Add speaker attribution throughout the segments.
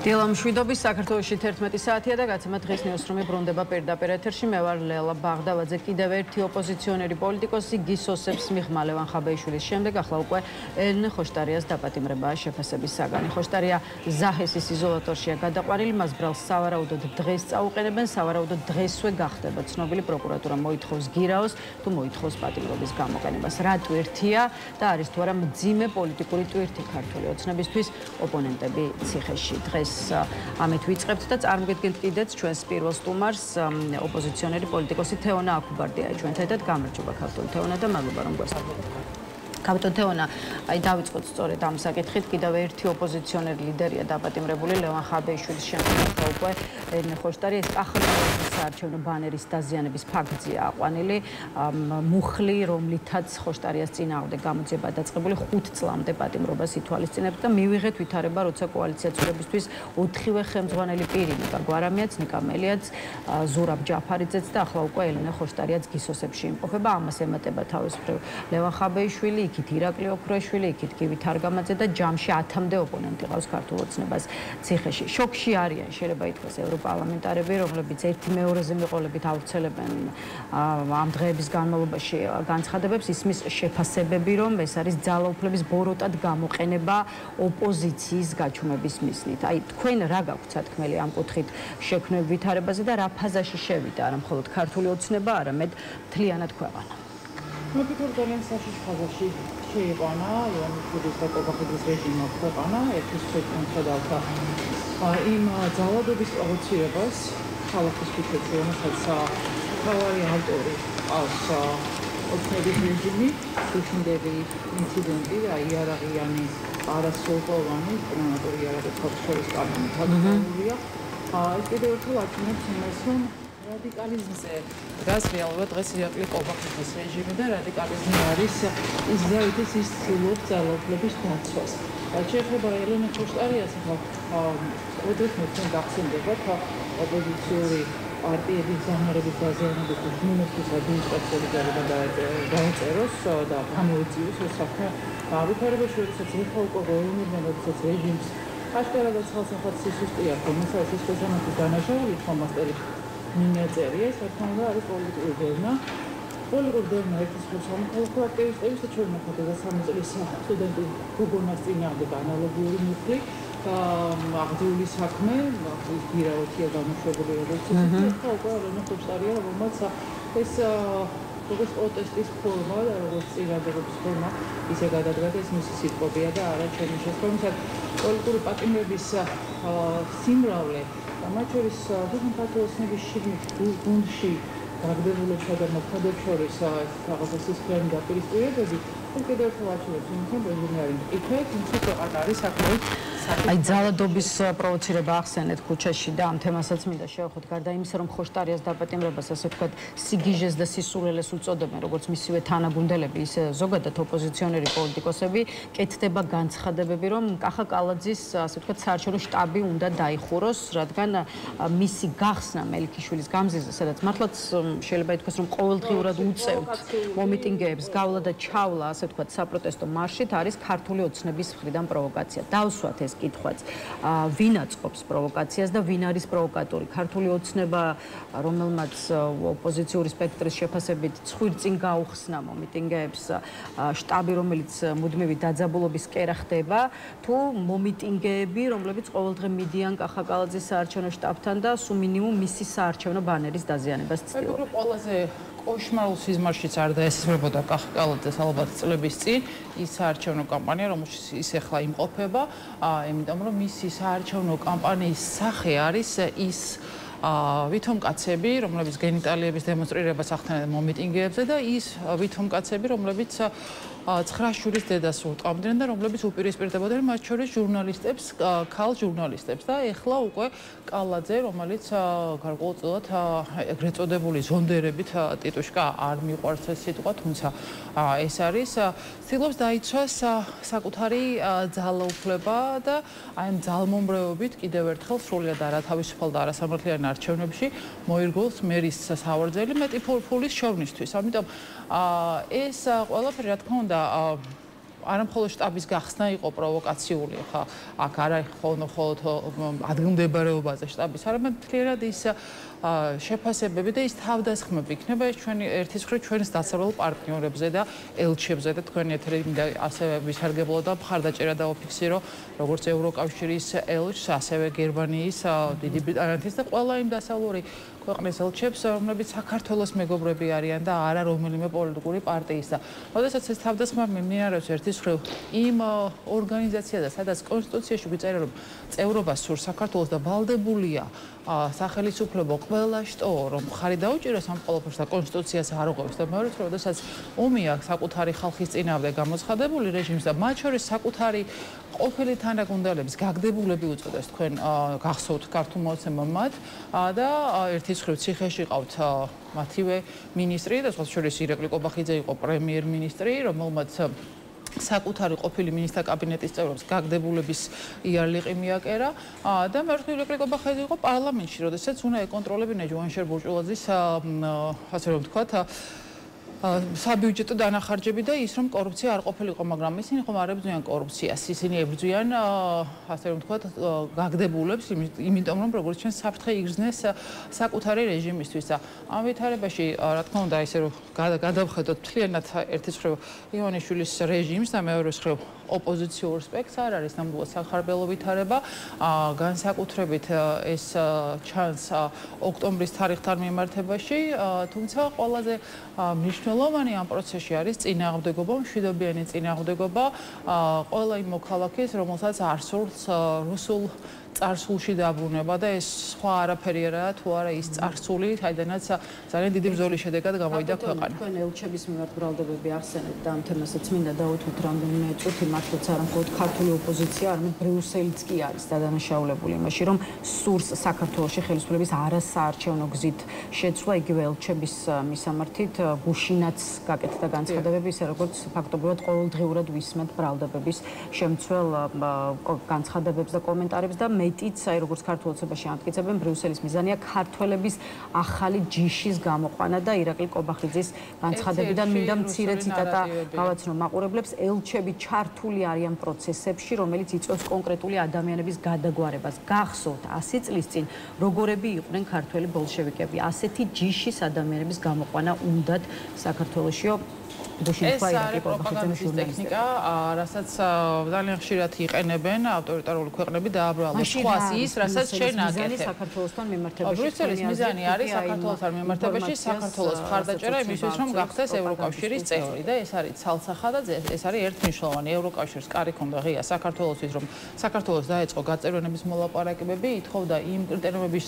Speaker 1: დილამშვიდობის საქართველოში 11 საათია და გაცემა დღის ნიუსრუმი ბრუნდება პირდაპირ ეთერში. მე ვარ ლელა ბაღდავაძე. კიდევ ერთი ოპოზიციონერი პოლიტიკოსი გისოსებს მიღმა ლევან ხაბეიშვილის შემდეგ ახლა უკვე ელენე ხოშტარიას დაპატიმრებაა შეფასების საგანი. ხოშტარია ზაჰესის იზოლატორშია გადაყვანილი, მას ბრალს სავარაუდოდ დღეს წაუყენებენ, სავარაუდოდ დღესვე გახდება ცნობილი. პროკურატურა მოითხოვს გირაოს თუ მოითხოვს პატიმრობის გამოყენებას. რა ტვირთია და არის თუ არა მძიმე პოლიტიკური ტვირთი ქართული ოცნებისთვის ოპონენტები ციხეში. დღეს ამით ვიწყებთ და წარმოგიდგენთ კიდეც ჩვენს პირველ სტუმარს ოპოზიციონერი პოლიტიკოსი თეონა აქუბარდია ჩვენთან ერთად. გამარჯობა ქართული თეონა და მადლობა რომ გვესწრაფებთ. კაპიტან თეონა, დავიწყოთ სწორედ ამ საკითხით. კიდევ ერთი ოპოზიციონერი ლიდერია დაპატიმრებული ლევან ხაბეიშვილის შემდეგ უკვე ელენე ხოშტარია. ეს კახაბარის საარჩევნო ბანერის დაზიანების ფაქტია აყვანილი. მუხლი, რომლითაც ხოშტარიას წინააღმდეგ გამოძიება დაწყებული 5 წლამდე პატიმრობას ითვალისწინებს და მივიღეთ ვითარება, როცა კოალიცია ცვლილებისთვის 4-ვე ხელმძღვანელი პირი ნიკა გვარამიაც, ნიკა მელიაც, ზურაბ ჯაფარიძეც და ახლა უკვე ელენე ხოშტარიაც გისოსებში იმყოფება. ამას ემატება თავისუფლ ლევან ხაბეიშვილი, იქით ირაკლი ოქროშვილი, იქით გივი თარგამაძე და ჯამში 10-მდე ოპონენტი ყავს ქართულ ოცნებას ციხეში. შოკში არიან, შეიძლება ითქვას, ევროპარლამენტარები, რომლებიც ერთი მეორეზე მიყოლებით ავრცელებენ ამ დღეების განმავლობაში განცხადებებს, ისმის შეფასებები, რომ ეს არის ძალაუფლების ბოროტად გამოყენება ოპოზიციის გაჩუმების მიზნით. აი, თქვენ რა გაქვთ სათქმელი ამ კუთხით შექმნილ ვითარებაზე და რა ფაზაში შევიდა, არა მხოლოდ ქართული ოცნება, არამედ მთლიანად ქვეყანა?
Speaker 2: მოგვითხრ ძალიან საშიში ფაზაში შეიყვანა იანუkovs და კობახიძის რეჟიმმა ქვეყანა ერთის შექმნადა იმ ძალადობის პროვოცირებას ხალხის ფიქრებში, რომელსაც მთავარი ავტორი ყავს ოცნების რეჟიმი, გუშინდელი ინციდენტი, იარაღიანი არასრულყოფანი კრიმინალური იარაღის ხალხის კანონია. ეს კიდევ ერთხელ აჩვენებს იმას, რომ რადიკალიზმზე დგას რეალურად დღეს ირაკლი კობახიძის რეჟიმი და რადიკალიზმი არის ის ძალით ის ცდილობს ძალაუფლების დაცვას. რაც შეეხება ელენე ხოშტარიას, ყოველთვის მე გახსენდებათ ოპოზიციური პარტიების ზანარების დაზიანების და ჟურნალისტის ადმინისტრაციული ძალება დაეწეროს და გამოიწვიოს ეს საქმე ვითარებაში, როდესაც ეხლა უკვე გოიუნერმენ, როდესაც რეჟიმს აშკარადად ხალხსაც სისუსტე აქვს, რომელსაც ის შესაძლოა დანაშაული ფლომასტერი მინიაწერია, ეს რა თქმა უნდა არის პოლიტიკური დევნა. პოლიტიკური დევნა ერთის სამოქალაქო აქტივისტების და ჩვენი მოხდა 3 წლის სტუდენტი გოგონას წინააღმდეგ ანალოგიური მუხლი და აღძიული საქმე, ის გირაოთია გამოშვებული როგორც ახლა უკვე ელენე ხოშტარია, რომელმაც ეს როგორც პროტესტის ფორმა და როგორც წინადადების ფორმა ისე გადადგა და ეს მისი სიტყვებია და არა ჩემი შესაბამისად პოლიტიკური პატიმრების სიმრავლე და მათ შორის ქართული ოცნების შიგნით გუნდში დაგდებულებსა და მოქმედებს შორის რაღაცა სისხლიანი დაპირისპირებები კიდევ ერთხელ აჩვენებს იმის, რომ რეჟიმი არის მყიფე, თუმცა ქვეყანა არის საკმაოდ
Speaker 1: აი, ძალადობის პროვოცირება ახსენეთ ქუჩაში და ამ თემასაც მინდა შევხვდეთ. გარდა იმისა, რომ ხოშტარიას დაპატიმრებას, ასე ვთქვათ, სიგიჟეს და სისულელეს უწოდებენ, როგორც მისივე თანაგუნდელები, ისე ზოგადად ოპოზიციონერი პოლიტიკოსები, კეთდება განცხადებები, რომ კახა კალაძის, ასე ვთქვათ, საარჩევნო შტაბი უნდა დაიხუროს, რადგან მისი გახსნა მელიქიშვილის გამზირზე, სადაც მართლაც შეიძლება ითქვას, რომ ყოველდღიურად უწევთ მომიტინგეებს, გავლა და ჩავლა, ასე ვთქვათ, საპროტესტო მარშით, არის ქართული ოცნების მხრიდან პროვოკაცია. დავსვათ ეს კითხვაც, ვინ აწყობს პროვოკაციას და ვინ არის პროვოკატორი? ქართული ოცნება, რომელმაც ოპოზიციური სპექტრის შეფასებით ცხვირწინ გაუხსნა მომიტინგეებს, შტაბი, რომელიც მუდმივი დაძაბულობის კერა ხდება, თუ მომიტინგეები, რომლებიც ყოველდღე მიდიან კახა კალაძის საარჩევნო შტაბთან და სულ მინიმუმ მისი საარჩევნო ბანერის დაზიანებას ცდილობენ?
Speaker 2: ყველაზე კოშმარულ სიზმარშიც არ დაესწრებოდა კახა კალაძეს ალბათ წლების წინ ის საარჩევნო კამპანია, რომელშიც ის ახლა იმყოფება, იმიტომ რომ მისი საარჩევნო კამპანიის სახე არის ის ვითომკაცები, რომლებიც გენიტალიების დემონსტრირებას ახდენენ მომიტინგეებზე და ის ვითომკაცები, რომლებიც 9 შვილის დედას უტყამდნენ და რომლებიც უპირისპირდებოდნენ მათ შორის ჟურნალისტებს, ქალ ჟურნალისტებს და ეხლა უკვე კალაძე, რომელიც გარკვეულწილად ეგრეთ წოდებული ზონდერებით ტიტუშკა არ მიყვარს ეს სიტყვა, თუმცა ეს არის ცდილობს დაიცვას საკუთარი ძალაუფლება და აი ამ ძალმომრევობით კიდევ ერთხელ სრულად არათავისუფალ და არასამართლიან არჩევნებში მოირგოს მერის სავარძელი მეტი ფულის შოვნისთვის. ამიტომ ეს ყველაფერი რა თქმა უნდა
Speaker 3: არა მხოლოდ შტაბის გახსნა იყო პროვოკაციული, ხა აქ არა მხოლოდ ადგილმდებარეობაზე შტაბის, არამედ მთლიანად ის შეფასებები და ის თავდასხმები იქნება ეს ჩვენი ერთის მხრივ ჩვენს დასავლელ პარტნიორებზე და ელჩებზე და თქვენი ეთერი ასევე ვისარგებლო და მხარდაჭერა დაუფიქსირო როგორც ევროკავშირის ელჩს, ასევე გერმანიის, დიდი ბრიტანეთის და ყველა იმ დასავლური ქვეყნის ელჩებს, რომლებიც საქართველოს მეგობრები არიან და არა რომელიმე პოლიტიკური პარტიის და როდესაც ეს თავდასხმა მიმდინარეობს ერთის მხრივ იმ ორგანიზაციაზე, სადაც კონსტიტუციაში გვიწერა რომ წევრობა სურს საქართველოს და ვალდებულია სახელმწიფო ყველა შტო რომ მხარი დაუჭიროს ამ ყველაფერს და კონსტიტუციას არ უღებს და მეორე როდესაც ომი აქვს საკუთარი ხალხის წინააღმდეგ გამოცხადებული რეჟიმს და მათ შორის საკუთარი ყოფილი თანაგუნდელების გაგდებულები უწოდეს თქვენ გახსოვთ ქართულ მოცემამ მათ და ერთის მხრივ ციხეში ყავთ მათივე მინისტრი და სხვა შორის ირაკლი კობახიძე იყო პრემიერ-მინისტრი რომელმაც საკუთარი ყოფილი მინისტრთა კაბინეტის წევრებს გაგდებულების იარლიყი მიაკერა და მერტვი ირაკლი კობახიძე იყო პარლამენტში როდესაც უნდა ეკონტროლებინა ჯუანშერ ბურჭულაძის ასე რომ ვთქვათ საბიუჯეტო დანახარჯები და ის რომ კორუფცია არ ყოფილიყო, მაგრამ ისინი ხომ არ ებრძვიან კორუფციას, ისინი ებრძვიან ასე რომ ვთქვათ გაგდებულებს, იმიტომ რომ როგორც ჩვენ საფრთხე იგრძნეს საკუთარი რეჟიმისთვის და ამ ვითარებაში რა თქმა უნდა ისე რომ გადავხედოთ მთლიანად ერთის მხრივ ივანიშვილის რეჟიმს და მეორეს მხრივ ოპოზიციურ სპექტრს არ არის ნამდვილად სახარბელო ვითარება, განსაკუთრებით ეს ჩანს ოქტომბრის თარიღთან მიმართებაში, თუმცა ყველაზე მნიშვნელოვანი ამ პროცესში არის წინააღმდეგობა, მშვიდობიანი წინააღმდეგობა ყველა იმ მოქალაქის, რომელსაც არ სურს რუსულ წარსულში დაბრუნება და ეს სხვა არაფერი არაა თუ არა ის წარსული, საიდანაც ძალიან დიდი ბრძოლის შედეგად გამოვიდა ქვეყანა.
Speaker 1: თქვენ ელჩების მიმართ ბრალდებები ახსენეთ და ამ თემასაც მინდა დავუთმოთ რამდენიმე წუთი მართლაც არა მხოლოდ ქართული ოპოზიცია, არამედ ბრიუსელიც კი არის დადანაშაულებული იმაში, რომ სურს საქართველოში ხელისუფლების არასაარჩევნო გზით შეცვლა იგივე ელჩების მისამართით გუშინაც გაკეთდა განცხადებები, ისე როგორც ფაქტობრივად ყოველდღიურად ვისმენთ ბრალდებების შემცველ განცხადებებს და კომენტარებს და მეტიც, აი როგორც ქართულ ოცნებაში ამტკიცებენ, ბრიუსელის მიზანია ქართველების ახალი ჯიშის გამოყვანა და ირაკლი კობახიძის განცხადებიდან მინდა მცირე ციტატა გავაცნო მაყურებლებს, ელჩები ჩართული არიან პროცესებში, რომელიც იწვევს კონკრეტული ადამიანების გადაგვარებას. გახსოვთ 100 წლის წინ როგორები იყვნენ ქართველი ბოლშევიკები. ასეთი ჯიშის ადამიანების გამოყვანა უნდათ საქართველოშიო
Speaker 3: ეს არის პროპაგანდისტის ტექნიკა, რასაც ძალიან ხშირად იყენებენ ავტორიტარული ქვეყნები დააბრალოს სხვას ის, რასაც შენ აკეთებ.
Speaker 1: საქართველოსთან მიმართებაში.
Speaker 3: ბრიუსელის მიზანი არის საქართველოსთან მიმართებაში საქართველოს მხარდაჭერა იმისთვის, რომ გახდეს ევროკავშირის წევრი და ეს არის ცალსახა და ეს არის ერთმნიშვნელოვანი. ევროკავშირს კარი ქონდა ღია საქართველოსთვის, რომ საქართველოს დაეწყო გაწევრიანების მოლაპარაკებები, ითხოვდა იმ კრიტერიუმების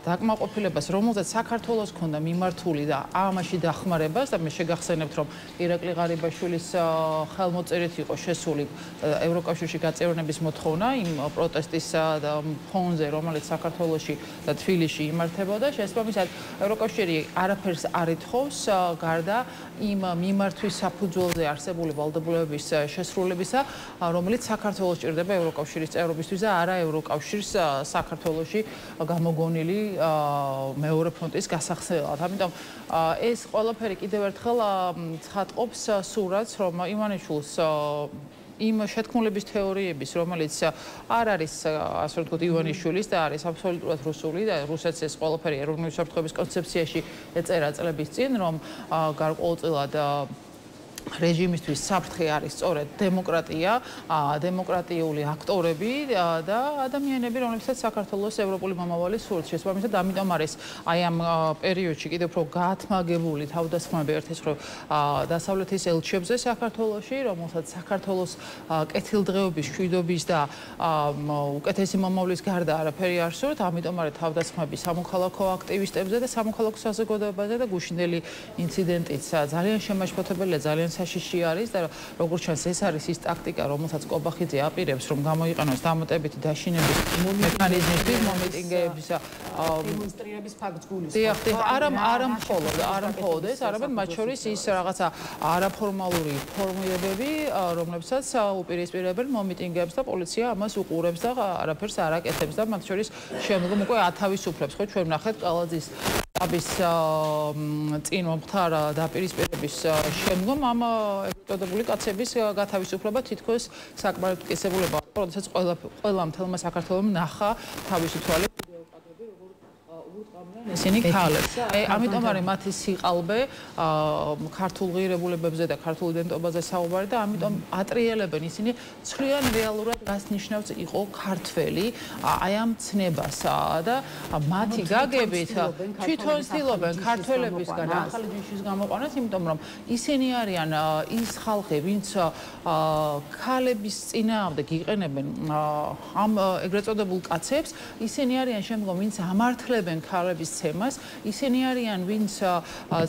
Speaker 3: დაკმაყოფილებას, რომელზეც საქართველოს ქონდა მიმართული და ამაში დახმარებას და მე შეგახსენებ რომ ირაკლი ღარიბაშვილის ხელმოწერით იყო შესული ევროკავშირში გაწევრიანების მოთხოვნა იმ პროტესტის ფონზე, რომელიც საქართველოში და თბილისში იმართებოდა. შესაბამისად, ევროკავშირი არაფერს არ ითხოვს გარდა იმ მიმართვის საფუძველზე არსებული ვალდებულებების შესრულებისა, რომელიც საქართველოს ჭირდება ევროკავშირის წევრობისთვის და არა ევროკავშირს საქართველოში გამოგონილი მეორე ფრონტის გასახსნელად. ამიტომ ეს ყველაფერი კიდევ ერთხელ ცხადყოფს სურათს, რომ ივანიშვილს იმ შეთქმულების თეორიების, რომელიც არ არის, ასე ვთქვათ, ივანიშვილის და არის აბსოლუტურად რუსული და რუსეთს ეს ყველაფერი ეროვნული უსაფრთხოების კონცეფციაში ეწერა წლების წინ, რომ გარკვეულწილად რეჟიმისთვის საფრთხე არის სწორედ დემოკრატია, დემოკრატიული აქტორები და ადამიანები, რომლებსაც საქართველოს ევროპული მომავალი სურს. შესაბამისად, ამიტომ არის აი ამ პერიოდში კიდევ უფრო გაათმაგებული თავდასხმები ერთის მხრივ დასავლეთის ელჩებზე საქართველოში, რომელსაც საქართველოს კეთილდღეობის, მშვიდობის და უკეთესი მომავლის გარდა არაფერი არ სურთ. ამიტომ არის თავდასხმები სამოქალაქო აქტივისტებზე და სამოქალაქო საზოგადოებაზე და გუშინდელი ინციდენტიც ძალიან შემაშფოთებელია, ძალიან საშიში არის და როგორც ჩანს ეს არის ის ტაქტიკა, რომელსაც კობახიძე აპირებს, რომ გამოიყენოს დამატებითი დაშინების მექანიზმები მომიტინგეებისა
Speaker 1: დემონსტრირების ფაქტს გულისხმობს.
Speaker 3: დიახ, არა მხოლოდ ეს, არამედ მათ შორის ის რაღაცა არაფორმალური ფორმირებები, რომლებსაც უპირისპირებენ მომიტინგეებს და პოლიცია ამას უყურებს და არაფერს არ აკეთებს და მათ შორის შემდგომ უკვე ათავისუფლებს, ხო ჩვენ ვნახეთ კალაძის აბის წინ მომხდარა დაპირისპირების შემდგომ ამ ეგრეთწოდებული კაცების გათავისუფლება თითქოს საკმაოდ მტკიცებულება, როდესაც ყველა მთელმა საქართველომ ნახა თავისი თვალით ისინი ქალებს. ამიტომ არის მათი სიყალბე ქართულ ღირებულებებზე და ქართულ იდენტობაზე საუბარი და ამიტომ ატრიელებენ ისინი ცვლიან რეალურად რას ნიშნავს იყო ქართველი აი ამ ცნებასა და მათი გაგებით თვითონ ცდილობენ ქართველებისგან ახალი ჯიშის გამოყვანას, იმიტომ რომ ისინი არიან ის ხალხი, ვინც ქალების წინააღმდეგ იყენებენ ამ ეგრეთ წოდებულ კაცებს, ისინი არიან შემდგომ ვინც ამართლებენ ქალების ცემას, ისინი არიან ვინც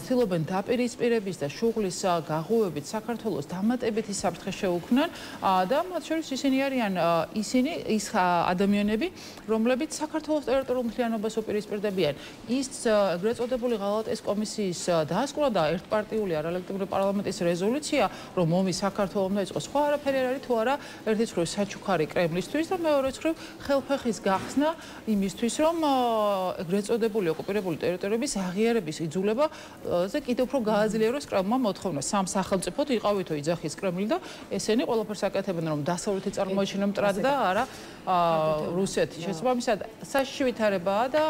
Speaker 3: ცდილობენ დაპირისპირების და შუღლის გაღვივებით საქართველოს დამატებითი საფრთხე შეუქმნან და მათ შორის ისინი არიან ის ადამიანები, რომლებიც საქართველოს ტერიტორიულ მთლიანობას უპირისპირდებიან. ის ეგრეთ წოდებული ღალატის კომისიის დასკვნა და ერთპარტიული არალეგიტიმური პარლამენტის რეზოლუცია, რომ ომი საქართველოს დაიწყო, სხვა არაფერი არ არის თუ არა ერთი მხრივ საჩუქარი კრემლისთვის და მეორე მხრივ ხელფეხის გახსნა იმისთვის, რომ ეგრეთ წოდებული ოკუპირებული ტერიტორიების აღიარების იძულებაზე კიდევ უფრო გააძლიეროს კრემლმა მოთხოვნა. სამ სახელმწიფოდ იყავითო იძახის კრემლი და ესენი ყველაფერს აკეთებენ, რომ დასავლეთი წარმოაჩინონ მტრად და არა რუსეთი. შესაბამისად, საშიში ვითარებაა და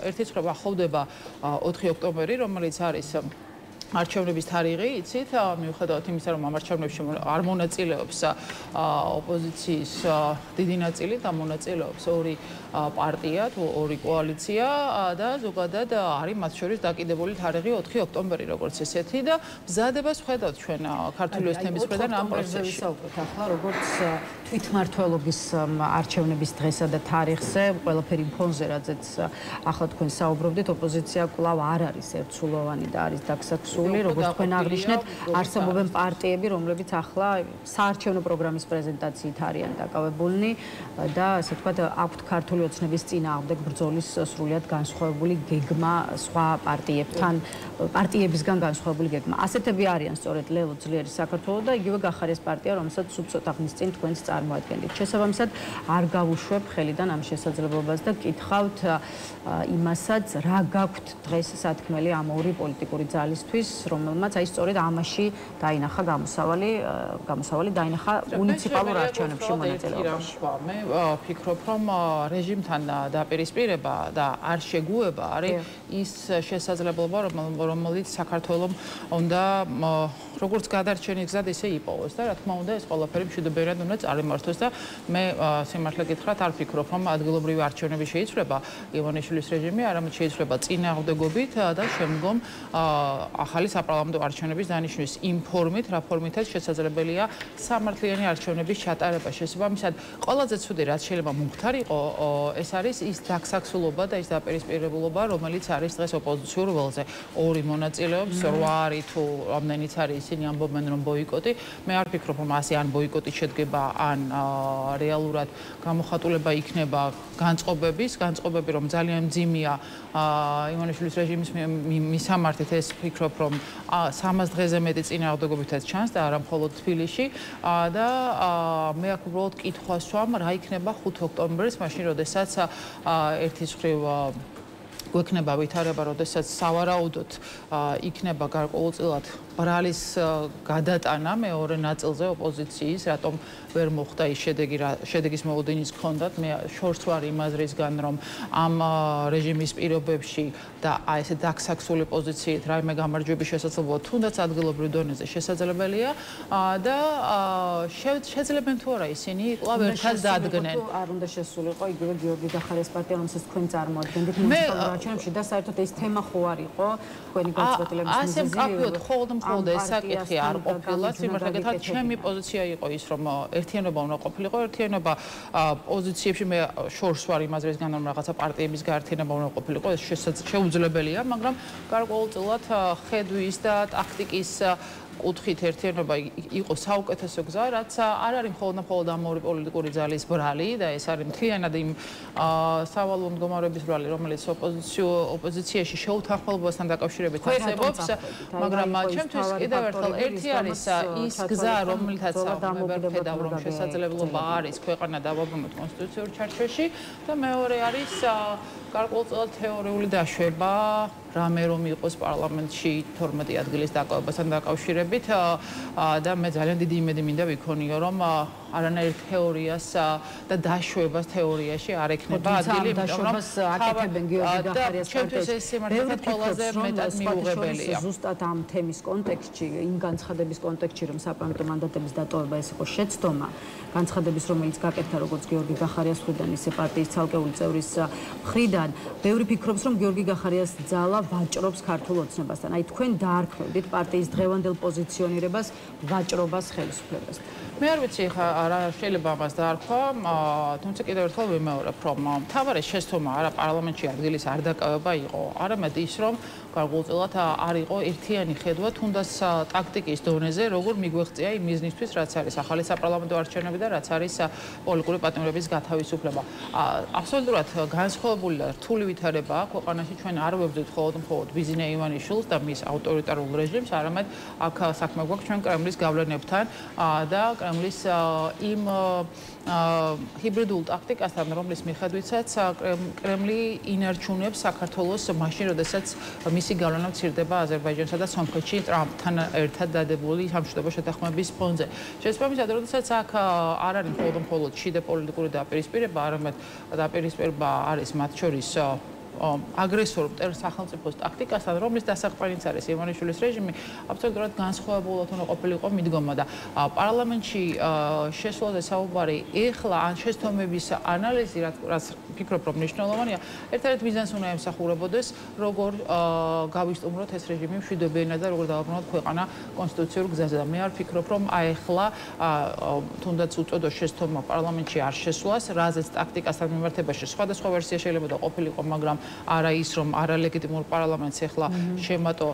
Speaker 3: ერთი მხრივ ახლოვდება 4 ოქტომბერი, რომელიც არის არჩევნების თარიღი, იცით, მიუხედავად იმისა, რომ ამ არჩევნებში არ მონაწილეობს ოპოზიციის დიდი ნაწილი და მონაწილეობს ორი პარტია, ორი კოალიცია და ზოგადად არის მათ შორის დაკიდებული თარიღი 4 ოქტომბერი, როგორც ესეთი და მზადებას ვხედავთ ჩვენ ქართული ოცნების მხრიდან ამ პროცესში.
Speaker 1: ახლა როგორც თვითმმართველობის არჩევნების დღესა და თარიღზე, ყველაფერი ფონზე, რაზეც ახლა თქვენ საუბრობდით, ოპოზიცია კვლავ არ არის ერთსულოვანი და არის დაქსაქსული, როგორც თქვენ აღნიშნეთ, არსებობენ პარტიები, რომლებიც ახლა საარჩევნო პროგრამის პრეზენტაციით არიან დაკავებულნი და ასე ვთქვათ, აქვთ ქართული ოცნების წინააღმდეგ ბრძოლის სრულიად განსხვავებული გეგმა სხვა პარტიებისგან განსხვავებული გეგმა. ასეთები არიან სწორედ ლელო ძლიერი საქართველო და იგივე გახარეს პარტია, რომელსაც სულ ცოტა ხნის წინ თქვენც წარმოადგენთ. შესაბამისად, არ გავუშვებ ხელიდან ამ შესაძლებლობას და გკითხავთ იმასაც, რა გაქვთ დღეს სათქმელი ამ ორი პოლიტიკური ძალისთვის, რომელმაც აი სწორედ ამაში დაინახა გამოსავალი დაინახა მუნიციპალურ არჩევნებში მონაწილეობაში.
Speaker 3: მე ვფიქრობ, რომ რეჟიმთან დაპირისპირება და არ შეგუება არის ის შესაძლებლობა, რომელიც საქართველოს უნდა როგორც გადარჩენის გზად ისე იპოვოს და რა თქმა უნდა ეს ყველაფერი მშვიდობიერად უნდა წარიმართოს და მე სიმართლე გითხრათ არ ვფიქრობ, რომ ადგილობრივი არჩევნები შეიცვლება ივანიშვილის რეჟიმი, არამედ შეიცვლება წინააღმდეგობით და შემდგომ ახალი საპარლამენტო არჩევნების დანიშნვის იმ ფორმით, რა ფორმითაც შესაძლებელია სამართლიანი არჩევნების ჩატარება. შესაბამისად, ყველაზე ცუდი რაც შეიძლება მომხდარიყო, ეს არის ის დაქსაქსულობა და ის დაპირისპირებულობა, რომელიც არის დღეს ოპოზიციურ ველზე. ორი მონაწილეობს, 8 არის თუ რამდენიც არის ისინი ამბობენ, რომ ბოიკოტი. მე არ ვფიქრობ, რომ ასე ან ბოიკოტი შედგება, ან რეალურად გამოხატულება იქნება განწყობები, რომ ძალიან მძიმეა ივანიშვილის რეჟიმის მისამართით, ეს ვფიქრობ, რომ 300 დღეზე მეტი წინააღმდეგობითაც ჩანს და არა მხოლოდ თბილისში და მე აქ უბრალოდ კითხვა სვამ, რა იქნება 5 ოქტომბერს, მაშინ როდესაც ერთი მხრივ გვექნება ვითარება, როდესაც სავარაუდოდ იქნება გარკვეულწილად ბრალის გადატანა მეორე ნაწილზე ოპოზიციის, რატომ ვერ მოხდა ის შედეგის მოლოდინის ჰქონდათ. მე შორს ვარ იმ აზრისგან, რომ ამ რეჟიმის პირობებში და აი ესე დაქსაქსული პოზიციით რაიმე გამარჯვების შესაძლებლობა თუნდაც ადგილობრივ დონეზე შესაძლებელია და შეძლებენ თუ არა ისინი კვლავ ერთად დადგნენ.
Speaker 1: არ უნდა შესულიყო იგივე გიორგი გახარეს პარტია, რომელსაც თქვენ წარმოადგენთ მუნიციპალურ არჩევნებში და საერთოდ ეს თემა ხო არ იყო თქვენი განცხადების მიზეზი?
Speaker 3: ასე მკაფიოდ მხოლოდ ეს საკითხი არ ყოფილა, სიმართლე გითხრათ, ჩემი პოზიცია იყო ის, რომ ერთიანობა უნდა ყოფილიყო, ერთიანობა პოზიციებში მე შორს ვარ იმ აზრისგან, რომ რაღაცა პარტიების გაერთიანება უნდა ყოფილიყო, ეს შეუძლებელია, მაგრამ გარკვეულწილად ხედვის და ტაქტიკის კუთხით ერთიანობა იყო საუკეთესო გზა, რაც არ არის მხოლოდ ამ ორი პოლიტიკური ძალის ბრალი და ეს არის მთლიანად იმ სავალო მდგომარეობის ბრალი, რომელიც ოპოზიციაში შეუთანხმოებასთან დაკავშირებით არსებობს, მაგრამ ჩემთვის კიდევ ერთხელ ერთი არის ის გზა, რომელთაც მე ვერ ხედავ, რომ შესაძლებლობა არის ქვეყანა დავაბრუნოთ კონსტიტუციურ ჩარჩოში და მეორე არის გარკვეულწილად თეორიული დაშვება რამე რომ იყოს პარლამენტში 12 ადგილის დაკავებასთან დაკავშირებით და მე ძალიან დიდი იმედი მინდა ვიქონიო რომ არანაირ თეორიას და დაშვებას თეორიაში არ ექნება ადგილი იმიტომ რომ
Speaker 1: აკეთებენ გიორგი გახარიას
Speaker 3: ჩემთვის ეს სიმართლე ყველაზე მეტად მიუღებელია
Speaker 1: ზუსტად ამ თემის კონტექსტში იმ განცხადების კონტექსტში რომ საპარლამენტო მანდატების დატოვება ეს იყო შეცდომა განცხადების რომელიც გაკეთდა როგორც გიორგი გახარიას მხრიდან ისე პარტიის ცალკეული წევრის მხრიდან ბევრი ფიქრობს რომ გიორგი გახარიას ძალა ვაჭრობს ქართულ ოცნებასთან. აი თქვენ დაარქმევდით პარტიის დღევანდელ პოზიციონირებას ვაჭრობას ხელისუფლებასთან.
Speaker 3: მე არ ვიცი ხა არა შეიძლება ამას დაარქვა, თუმცა კიდევ ერთხელ ვიმეორებ, რომ მთავარი შეცდომა არა პარლამენტში ადგილის არ დაკავება იყო, არამედ ის რომ გარკვეულწილად არ იყო ერთიანი ხედვა თუნდაც ტაქტიკის დონეზე, როგორ მიგვეღწია იმ მიზნისთვის, რაც არის ახალი საპარლამენტო არჩევნები და რაც არის პოლიტიკური პარტნიორების გათავისუფლება. აბსოლუტურად განსხვავებული და რთული ვითარება ქვეყანაში ჩვენ არ ვებრძვით მხოლოდ ბიზნე ივანიშვილს და მის ავტორიტარულ რეჟიმს, არამედ აქ საქმე გვაქვს ჩვენ კრემლის გავლენებთან და კრემლის იმ ჰიბრიდულ ტაქტიკასთან, რომლის მიხედვითაც კრემლი ინარჩუნებს საქართველოს მაშინ, როდესაც მისი გავლენა მცირდება აზერბაიჯანსა და სომხეთში ტრამპთან ერთად დადებული სამშვიდობო შეთანხმების ფონზე. შესაბამისად, როდესაც აქ არ არის მხოლოდ შიდა პოლიტიკური დაპირისპირება, არამედ დაპირისპირება არის მათ შორის აგრესორ სახელმწიფოს ტაქტიკასთან, რომლის დასაყრდენიც არის ივანიშვილის რეჟიმი, აბსოლუტურად განსხვავებულად უნდა ყოფილიყო მიდგომა და პარლამენტში შესვლაზე საუბარი ეხლა ან შეცდომების ანალიზი, რაც ფიქრობ რომ მნიშვნელოვანია, ერთ-ერთ მიზანს უნდა ემსახურებოდეს, როგორ გავისტუმროთ ეს რეჟიმი მშვიდობიანად და როგორ დავაბრუნოთ ქვეყანა კონსტიტუციურ გზაზე და მე არ ვფიქრობ რომ ეხლა თუნდაც უწოდო შეცდომა პარლამენტში არ შესვლას, რაზეც ტაქტიკასთან მიმართებაში სხვადასხვა ვერსია შეიძლება და ყოფილიყო, მაგრამ არა ის რომ არალეგიტიმურ პარლამენტს ეხლა შემატო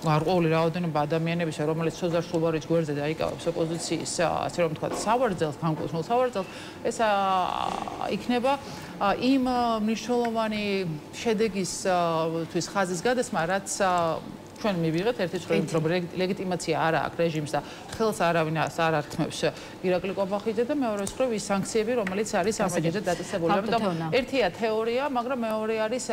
Speaker 3: გარკვეული რაოდენობა ადამიანებისა, რომელიც სოზარსულვარის გვერდზე დაიკავებს ოპოზიციის, ასე რომ თქვა, სავარძელს, განკუთვნილ სავარძელს, ეს იქნება იმ მნიშვნელოვანი შედეგისთვის ხაზის გადასმა, რაც ჩვენ მივიღეთ ერთი წრეით რომ ლეგიტიმაცია არ აქვს რეჟიმს და ხელს არავინ არ ართმევს ირაკლი ყობახიძე და მეორე მხრივ ის სანქციები რომელიც არის ამაჯერზე დაწესებული. ამიტომ ერთია თეორია, მაგრამ მეორე არის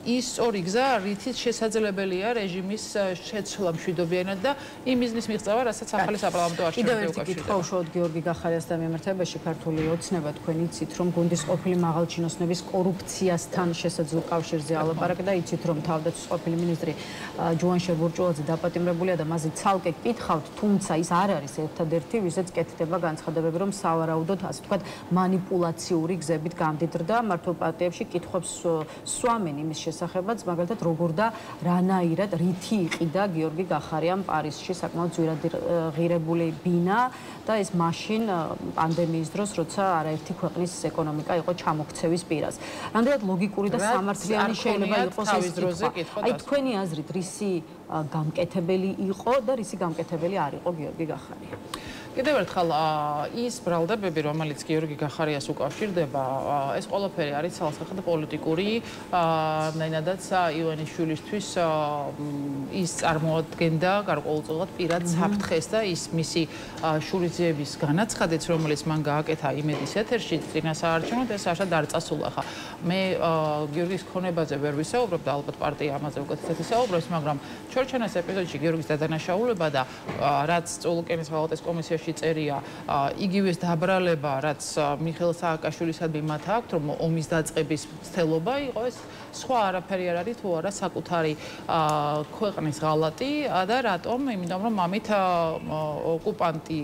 Speaker 3: ის ორი გზა, რითიც შესაძლებელია რეჟიმის შეცვლა მშვიდობიანად და იმ მიზნის მიღწევა, რასაც ახალი საპარლამენტო არჩევნები უკავშირდება. კიდევ ერთი კითხვა უშუალოდ გიორგი გახარიასთან მიმართებაში, ქართული ოცნება თქვენ იცით, რომ გუნდის ყოფილი მაღალჩინოსნების კორუფციასთან შესაძლო კავშირზე ალაპარაკა და იცით, რომ თავდაცვის ყოფილი მინისტრი ჯუანშერ ბურჭულაძე დაპატიმრებულია და მასზე ცალკე კითხავთ, თუმცა ის არ არის ერთადერთი, ვისაც კეთდება განცხადებები, რომ სავარაუდოდ, ასე ვთქვათ, манипуляციური გზებით გამდიდრდა მართულ პარტიებში კითხვებს სვამენ იმის შესახებაც, მაგალითად როგორ და რანაირად რითი იყიდა გიორგი გახარიამ პარიზში საკმაოდ ძვირად ღირებული ბინა და ეს მაშინ პანდემიის დროს, როცა არაერთი ქვეყნის ეკონომიკა იყო ჩამოქცევის პირას. რამდენად ლოგიკური და სამართლიანი შეიძლება იყოს ეს კითხვა? აი თქვენი აზრით რისი გამკეთებელი იყო და რისი გამკეთებელი არ იყო გიორგი გახარია? კიდევ ერთხელ ის ბრალდებები, რომელიც გიორგი გახარიას უკავშირდება, ეს ყველაფერი არის ცალსახად პოლიტიკური, ნაინადაც ივანიშვილისთვის ის წარმოადგენდა გარკვეულწილად პირად საფრთხეს და ის მისი შურისძიების განაცხადიც, რომელიც მან გააკეთა იმედის ეთერში წინა საარჩევნოდ, ეს არასდროს არ წასულა. ხა მე გიორგის ქონებაზე ვერ ვისაუბრებ და ალბათ პარტია ამაზე უკეთესად ისაუბრებს, მაგრამ ჩორჩენას ეპიზოდში გიორგის დადანაშაულება და რაც წულუკენის ღალატის კომისიაში წერია იგივეს დაბრალება, რაც მიხეილ სააკაშვილისადმი მათ აქვთ, რომ ომის დაწყების ცდელობა იყო, ეს სხვა არაფერი არ არის თუ არა საკუთარი ქვეყნის ღალატი და რატომ? იმიტომ რომ ამით ოკუპანტი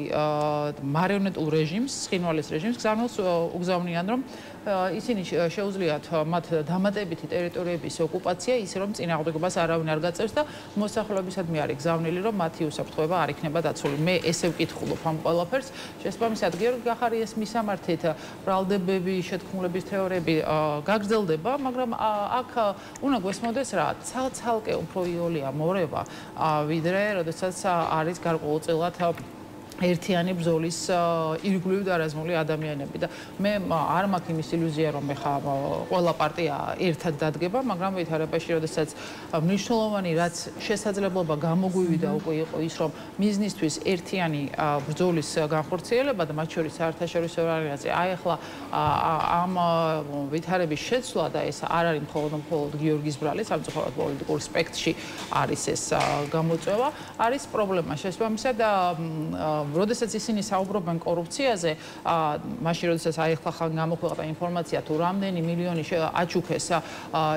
Speaker 3: მარიონეტულ რეჟიმს, ცხინვალის რეჟიმს გზავნილს უგზავნიან, რომ ისინი შეუძლიათ მათ დამატებითი ტერიტორიების ოკუპაცია, ისე რომ წინააღმდეგობას არავინ არ გაწევს და მოსახლეობისადმი არის გზავნილი, რომ მათი უსაფრთხოება არ იქნება დაცული. მე ესე ვკითხულობ ამ ყველაფერს. შესაბამისად, გიორგი გახარიას მისამართით ბრალდებები, შეთქმულების თეორიები გაგრძელდება, მაგრამ აქ უნდა გვესმოდეს რა, ცალკე უფრო იოლია მორევა, ვიდრე როდესაც არის გარკვეულწილად ერთიანი ბრძოლის ირგვლივ დარაზმული ადამიანები და მე არ მაქვს იმის ილუზია რომ ეხა ყველა პარტია ერთად დადგება, მაგრამ ვითარებაში როდესაც მნიშვნელოვანი რაც შესაძლებლობა გამოგვივიდა უკვე იყო ის რომ მიზნისთვის ერთიანი ბრძოლის განხორციელება და მათ შორის საერთაშორისო ორგანიზაცია აი ახლა ამ ვითარების შეცვლა და ეს არ არის მხოლოდ გიორგის ბრალი სამწუხაროდ პოლიტიკურ სპექტრში არის ეს გამოწვევა არის პრობლემა შესაბამისად როდესაც ისინი საუბრობენ კორუფციაზე, მაშინ როდესაც აი ახლა ხან გამოქვეყნდა ინფორმაცია თუ რამდენი მილიონი აჩუქეს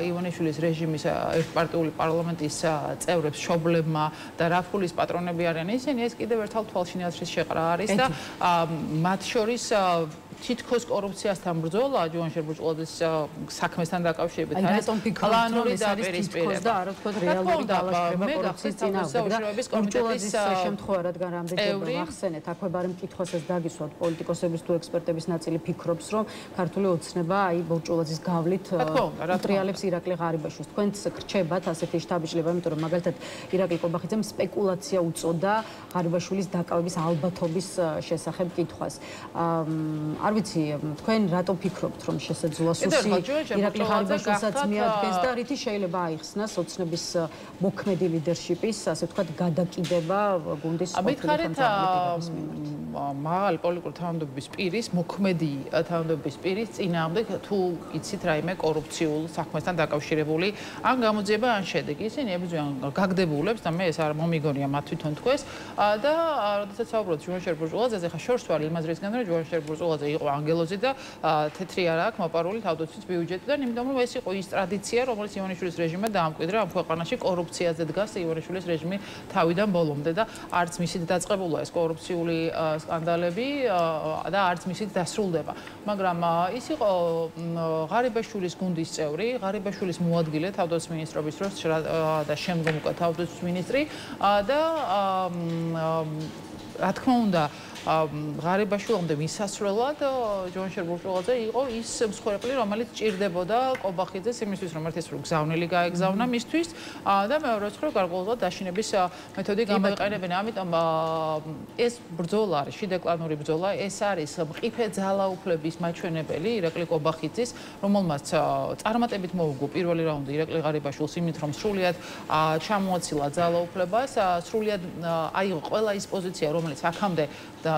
Speaker 3: ივანიშვილის რეჟიმის ერთპარტიული პარლამენტის წევრებს შობლებმა და რა ფულის პატრონები არიან ისინი, ეს კიდევ ერთხელ თვალშინაცხის შეყრა არის და მათ შორის თითქოს კორუფციასთან ბრძოლა ჯუანშერ ბურჟუაზის საქმესთან დაკავშირებით არის კლანური დაპირისპირება და არა თქო რეალური დალაშქრება კორუფციის წინააღმდეგ და კომიტეტის შემთხვევა რადგან რამდენჯერმე ახსენეთ აქვე ბარემ კითხვასაც დაგისვათ პოლიტიკოსების თუ ექსპერტების ნაწილი ფიქრობს რომ ქართული ოცნება აი ბურჟუაზის გავლით უტრიალებს ირაკლი ღარიბაშვილს თქვენც გრჩებათ ასეთი შტაბიშლება იმიტომ რომ მაგალითად ირაკლი ყობახიძემ სპეკულაცია უწოდა ღარიბაშვილის დაკავების ალბათობის შესახებ კითხვას არ ვიცი თქვენ რატო ფიქრობთ რომ შესაძლოა სუსი ირაკლი ღარიბაშვილსაც მიადგეს და რითი შეიძლება აიხსნას ოცნების მოქმედი ლიდერშიპის ასე ვთქვათ გადაკიდება გუნდის მითხარით მაღალი პოლიტიკური თანამდებობის პირის მოქმედი თანამდებობის პირის წინააღმდეგ თუ იცით რაიმე კორუფციულ საქმესთან დაკავშირებული ან გამოძიება ან შედეგი ისინი ებრძვიან გაგდებულებს და მე ეს არ მომიგონია მათ თვითონ თქვეს და როდესაც საუბრობთ ჯუანშერ ბურჟუაზაზე ხა შორს ვარ იმას რისგან რომ ჯუანშერ ბურჟუაზა იყო ანგელოზი და თეთრი არა აქვს მოპარული თავდაცვის ბიუჯეტიდან იმიტომ რომ ეს იყო ის ტრადიცია რომელიც ივანიშვილის რეჟიმმა დაამკვიდრა ამ ქვეყანაში კორუფციაზე დგას ივანიშვილის რეჟიმი თავიდან ბოლომდე და არც მისით დაწყებულა ეს კორუფციული სკანდალები და არც მისით დასრულდება მაგრამ ის იყო ღარიბაშვილის გუნდის წევრი ღარიბაშვილის მოადგილე თავდაცვის მინისტრობის დროს და შემდგომ უკვე თავდაცვის მინისტრი და რა თქმა უნდა ღარიბაშვილამდე მისასვლელად ჯუანშერ ბურჟუაზე იყო ის მსხვერპლი რომელიც ჭირდებოდა ყობახიძეს იმისთვის რომ ერთის რო გზავნილი გაეგზავნა მისთვის და მეორეც რო გარკვეულწილად დაშინების მეთოდი გამოიყენებინა ამიტომ ეს ბრძოლა არის შიდეკლანური ბრძოლა ეს არის მყიფე ძალაუფლების მაჩვენებელი ირაკლი ყობახიძის რომელმაც წარმატებით მოუგო პირველი რაუნდი ირაკლი ღარიბაშვილს იმით რომ სრულიად ჩამოაცილა ძალაუფლებას სრულიად აიღო ყველა ის პოზიცია რომელიც აქამდე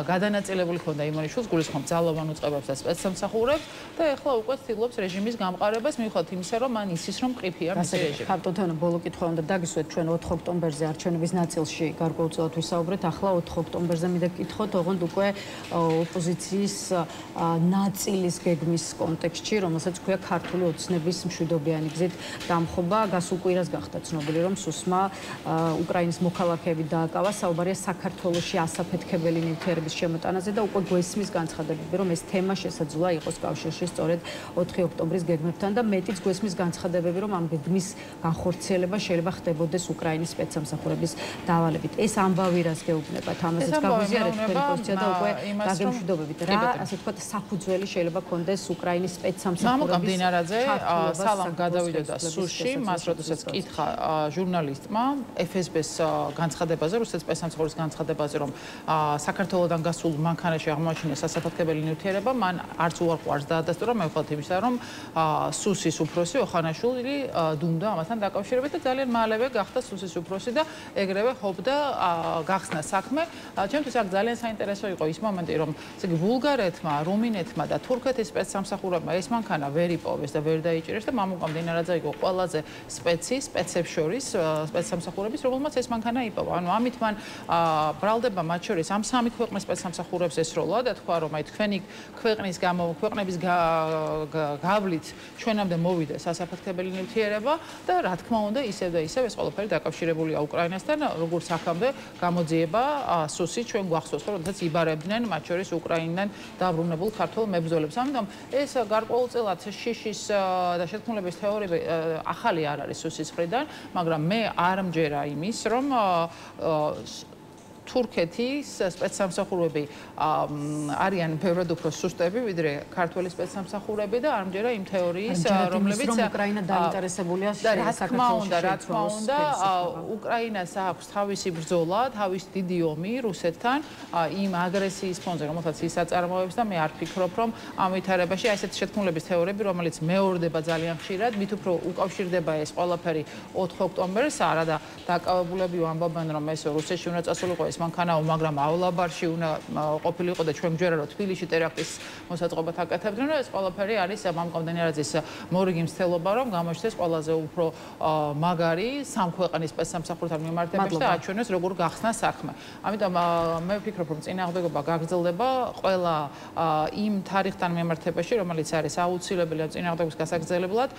Speaker 3: გადანაწილებული ქონდა ივანიშვილს გულისხმობ ძალოვან უწყებებს და სპეცსამსახურებს და ეხლა უკვე ცდილობს რეჟიმის გამყარებას მიუხედავად იმისა რომ მან ისის რომ მყიფეა მისი რეჟიმი. ხარტოთანო ბოლო კითხვა უნდა დაგისვეთ ჩვენ 4 ოქტომბერზე არჩევნების ნაწილში გარკვეულწილად ვისაუბრეთ ახლა 4 ოქტომბერზე მინდა გკითხოთ ოღონდ უკვე ოპოზიციის ნაწილის გეგმის კონტექსტში რომელსაც ქვია ქართული ოცნების მშვიდობიანი გზით დამხობა გასულ კვირას გახდა ცნობილი რომ სუსმა უკრაინის მოქალაქეები დააკავა საუბარია საქართველოში ასაფეთქებელი ნივთიერების შემოტანაზე და უკვე გვესმის განცხადებები რომ ეს თემა შესაძლოა იყოს კავშირში სწორედ 4 ოქტომბრის გეგმებთან და მეტიც გვესმის განცხადებები რომ ამ გეგმის განხორციელება შეიძლება ხდებოდეს უკრაინის სპეცსამსახურების დავალებით ეს ამბავი რას გეუბნებათ ამაზეც გაგვიზიარეთ თქვენი პოზიცია და უკვე დაგემშვიდობებით რა ასე ვთქვათ საფუძველი შეიძლება კონდეს უკრაინის სპეცსამსახურების მამუკა მდინარაძე სალამ გადავიდოდა სუში მას როდესაც კითხა ჟურნალისტმა FSB-ს განცხადებაზე რუსეთის სპეცსამსახურის განცხადებაზე რომ საქართველოდან გასულ მანქანაში აღმოაჩინეს სასაფეთქებელი ნივთიერება, მან არც უარყვარს დაადასტურა მეუღლეთ იმისა, რომ სუსის უფროსი ოხანაშვილი დუმდა ამასთან დაკავშირებით და ძალიან მალევე გახდა სუსის უფროსი და ეგრევე ხოვდა გახსნა საქმე. ჩემთვის აქ ძალიან საინტერესო იყო ის მომენტი, რომ ესე იგი ბულგარეთმა, რუმინეთმა და თურქეთის სპეცსამსახურებმა ეს მანქანა ვერ იპოვეს და ვერ დაიჭირეს და მამუკა მდინარაძე იყო ყველაზე სპეცებს შორის სპეცსამსახურების, რომელმაც ეს მანქანა იპოვა. ანუ ამით მან ბრალდება მათ შორის ამ სამი ქვეყნის სპეცსამსახურებს ესროლა და თქვა რომ აი თქვენი ქვეყნის ქვეყნების გავლით ჩვენამდე მოვიდა სასაფეთქებელი ნივთიერება და რა თქმა უნდა ისევ და ისევ ეს ყველაფერი დაკავშირებულია უკრაინასთან როგორც აქამდე გამოძიება სუსი ჩვენ გვახსოვს რომ როდესაც იბარებდნენ მათ შორის უკრაინიდან დაბრუნებულ ქართულ მებრძოლებს ამიტომ ეს გარკვეულწილად შიშის და შეთქმულების თეორია ახალი არ არის სუსის მხრიდან მაგრამ მე არ მჯერა იმის რომ თურქეთის სპეცსამსახურები არიან ბევრად უფრო სუსტები, ვიდრე ქართველი სპეცსამსახურები და ამჯერა იმ თეორიის, რომლებიც
Speaker 1: უკრაინა დაინტერესებულია
Speaker 3: საქართველოს რა თქმა უნდა, უკრაინას აქვს თავისი ბრძოლა, თავისი დიდი ომი რუსეთთან, იმ აგრესიის ფონზე, რომელსაც ის აწარმოებს და მე არ ფიქრობ, რომ ამ ვითარებაში ასეთი შეთქმულების თეორიები, რომელიც მეორდება ძალიან ხშირად, მით უფრო უკავშირდება ეს ყველაფერი 4 ოქტომბერს, არა და დაკავებულები ამბობენ, რომ ეს რუსეთში უნდა წასულიყო ეს მანქანაო, მაგრამავლაბარში უნდა ყოფილიყო და ჩვენ გვჯერა რომ თბილისში ტერაქტის მოსაწყობად აკეთებდნენ და ეს ყველაფერი არის მამკომდენერაძის მორიგი მცდელობა, რომ გამოჩნდეს ყველაზე უფრო მაგარი სამ ქვეყნის სპეცსამსახურთან მიმართებაში და აჩვენოს როგორ გახსნა საქმე. ამიტომ მე ვფიქრობ, რომ წინააღმდეგობა გაგრძელდება ყველა იმ თარიღთან მიმართებაში, რომელიც არის აუცილებელი ამ წინააღმდეგობის გასაგრძელებლად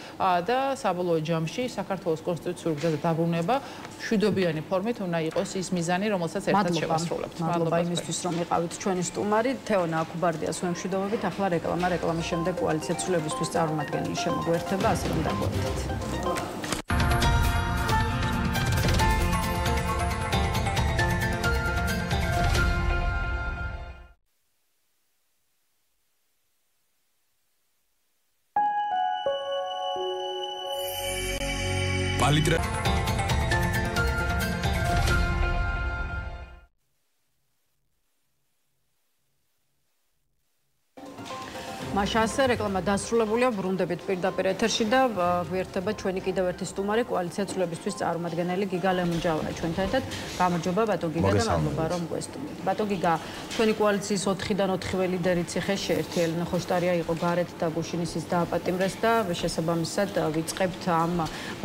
Speaker 3: და საბოლოო ჯამში საქართველოს კონსტიტუციური გზაზე დაბრუნება შვიდობიანი ფორმით უნდა იყოს ის მიზანი, რომელსაც ერთად შევასრულებთ.
Speaker 1: მადლობა იმისთვის, რომ იყავით ჩვენი სტუმარი. თეონა აქუბარდიას ვემშვიდობებით. ახლა რეკლამის შემდეგ კოალიცია ცვლილებისთვის წარმომადგენელი შემოგვერთება, ასე რომ დაგვერდეთ. მაშასე რეკლამა დასრულებულია, ბრუნდებით პირდაპირ ეთერში და გვერდება ჩვენი კიდევ ერთი სტუმარი, კოალიცია ცვლილებისთვის წარმომადგენელი გიგა ლემონჯავაია ჩვენთან ერთად. გამარჯობა ბატონ გიგა და მადლობა რომ გვესტუმრეთ. ბატონ გიგა, ჩვენი კოალიციის 4-დან 4-ვე ლიდერი ციხეში ერთი ელენე ხოშტარია იყო გარეთ და გუშინის ის დააპატიმრეს და შესაბამისად ვიწყებთ ამ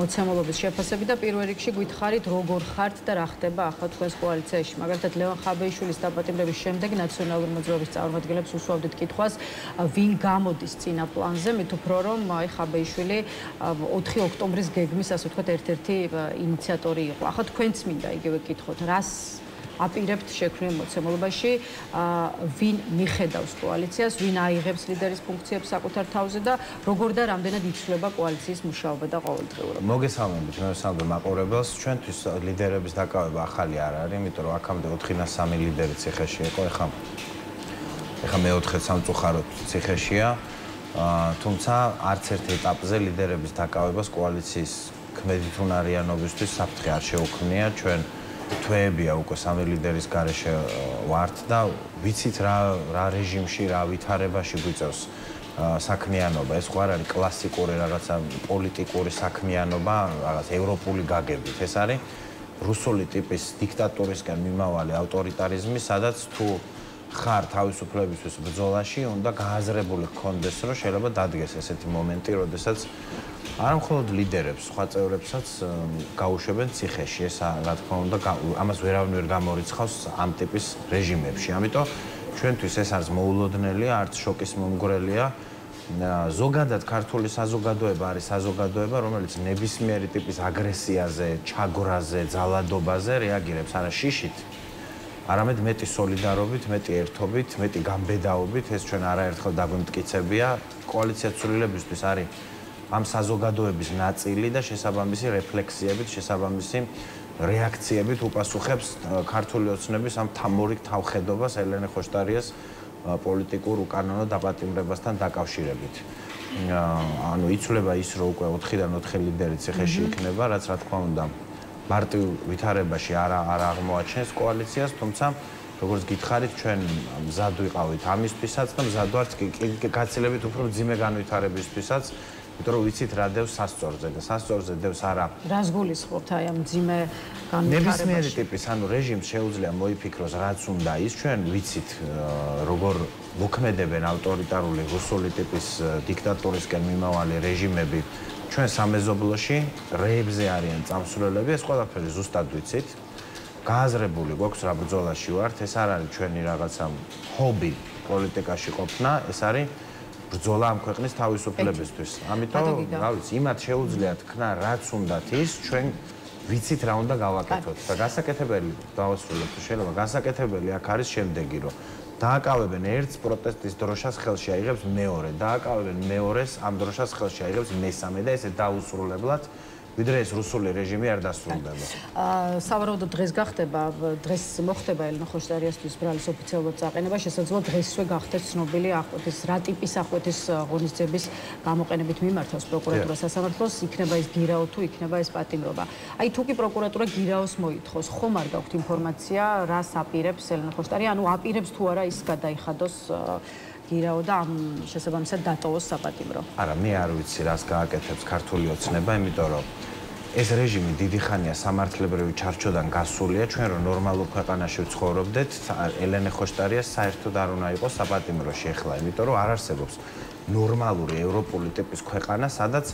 Speaker 1: მოცემულობის შეფასებით და პირველ რიგში გითხარით როგორ ხართ და რა ხდება ახლა თქვენს კოალიციაში. მაგალითად ლევან ხაბეიშვილის დაპატიმრების შემდეგ ნაციონალური მოძრაობის წარმომადგენლებს უსვამდით კითხვას, ვინ გამოდის წინა პლანზე, მით უფრო რომ აი ხაბეიშვილი 4 ოქტომბრის გეგმის, ასე ვთქვათ, ერთ-ერთი ინიციატორი იყო. ახლა თქვენც მინდა იგივე კითხოთ, რას აპირებთ შექმნილ მოცემულობაში, ვინ მიხედავს კოალიციას, ვინ აიღებს ლიდერის ფუნქციებს საკუთარ თავზე და როგორ და რამდენად იცვლება კოალიციის მუშაობა და ყოველდღიურობა.
Speaker 4: მოგესალმებით, მე ვსალმებ მაყურებელს. ჩვენთვის ლიდერების დაკავება ახალი არ არის, იმიტომ რომ აქამდე 4-3 ლიდერი ციხეში იყო, ეხლა მეოთხე სამწუხაროდ ციხეშია, თუმცა არც ერთ ეტაპზე ლიდერების დაკავებას კოალიციის ქმედითუნარიანობისთვის საფრთხე არ შეუქმნია. ჩვენ თვეებია უკვე 3 ლიდერის გარეშე ვართ და ვიცით რა რეჟიმში, რა ვითარებაში გვიწევს საქმიანობა. ეს ხო არ არის კლასიკური რაღაცა პოლიტიკური საქმიანობა, რაღაც ევროპული გაგებით. ეს არის რუსული ტიპის დიქტატურისგან მიმავალი ავტორიტარიზმი, სადაც თუ ხარ თავისუფლებისთვის ბრძოლაში, უნდა გააზრებული გქონდეს, რომ შეიძლება დადგეს ესეთი მომენტი, როდესაც არა მხოლოდ ლიდერებს, სხვა წევრებსაც გაუშვებენ ციხეში. ეს რა თქმა უნდა, ამას ვერავინ ვერ გამორიცხავს ამ ტიპის რეჟიმებში. ამიტომ ჩვენთვის ეს არის მოულოდნელი, არც შოკის მომგვრელია. ზოგადად ქართული საზოგადოება არის საზოგადოება, რომელიც ნებისმიერი ტიპის აგრესიაზე, ჩაგვრაზე, ძალადობაზე რეაგირებს არა შიშით, არამედ მეტი სოლიდარობით, მეტი ერთობით, მეტი გამბედაობით. ეს ჩვენ არაერთხელ დაგვიმტკიცებია. კოალიცია ცვლილებისთვის არის ამ საზოგადოების ნაწილი და შესაბამისი რეფლექსიებით, შესაბამისი რეაქციებით უპასუხებს ქართული ოცნების ამ მორიგ თავხედობას ელენე ხოშტარიას პოლიტიკურ უკანონო დაპატიმრებასთან დაკავშირებით. ანუ იცვლება ის, რომ უკვე 4-დან 4 ლიდერი ციხეში იქნება, რაც რა თქმა უნდა მარტივ ვითარებაში არ აღმოაჩენს კოალიციას, თუმცა როგორც გითხარით, ჩვენ მზად ვიყავით ამისთვისაც და მზად ვართ გაცილებით უფრო მძიმე განვითარებისთვისაც, იმიტომ რომ ვიცით რა დევს სასწორზე და სასწორზე დევს არა.
Speaker 1: რას გულისხმობთ აი ამ მძიმე განვითარებაში?
Speaker 4: ნებისმიერი ტიპის, ანუ რეჟიმს შეუძლია მოიფიქროს რაც უნდა ის, ჩვენ ვიცით როგორ მოქმედებენ ავტორიტარული რუსული ტიპის დიქტატურისკენ მიმავალი რეჟიმები ჩვენ სამეზობლოში, რეებზე არიან წამსვლელები, ეს ყველაფერი ზუსტად ვიცით. გააზრებული გვაქვს რა ბრძოლაში ვართ, ეს არ არის ჩვენი რაღაცა ჰობი პოლიტიკაში ყოფნა, ეს არის ბრძოლა ამ ქვეყნის თავისუფლებისთვის. ამიტომ, რა ვიცი, იმათ შეუძლიათ ქნა რაც უნდათ ის, ჩვენ ვიცით რა უნდა გავაკეთოთ და გასაკეთებელი დავასრულებთ, შეიძლება გასაკეთებელი აქ არის შემდეგი, რომ დააკავებენ ერთს პროტესტის დროშას ხელში აიღებს მეორე, დააკავებენ მეორეს ამ დროშას ხელში აიღებს მესამე და ესე დაუსრულებლად ვიდრე ეს რუსული რეჟიმი არ დასრულდება.
Speaker 1: სავარაუდოდ დღეს გახდება, დღეს მოხდება ელენე ხოშტარიასთვის ბრალის ოფიციალურად წაყენება, შესაძლოა დღესვე გახდეს ცნობილი აღკვეთის რა ტიპის აღკვეთის ღონისძიების გამოყენებით მიმართავს პროკურატურა სასამართლოს, იქნება ეს გირაო თუ იქნება ეს პატიმრობა. აი თუ კი პროკურატურა გირაოს მოითხოვს, ხომ არ გაქვთ ინფორმაცია, რას აპირებს ელენე ხოშტარია, ანუ აპირებს თუ არა ის გადაიხადოს გირაო და ამ შესაბამისად დატოვოს საპატიმრო.
Speaker 4: არა, მე არ ვიცი რას გააკეთებს ქართული ოცნება, იმიტომ რომ ეს რეჟიმი დიდი ხანია სამართლებრივი ჩარჩოდან გასულია, ჩვენ რომ ნორმალურ ქვეყანაში ვცხოვრობდეთ, ელენე ხოშტარიას საერთოდ არ უნდა იყოს საპატიმროში ახლა, იმიტომ რომ არ არსებობს ნორმალური ევროპული ტიპის ქვეყანა, სადაც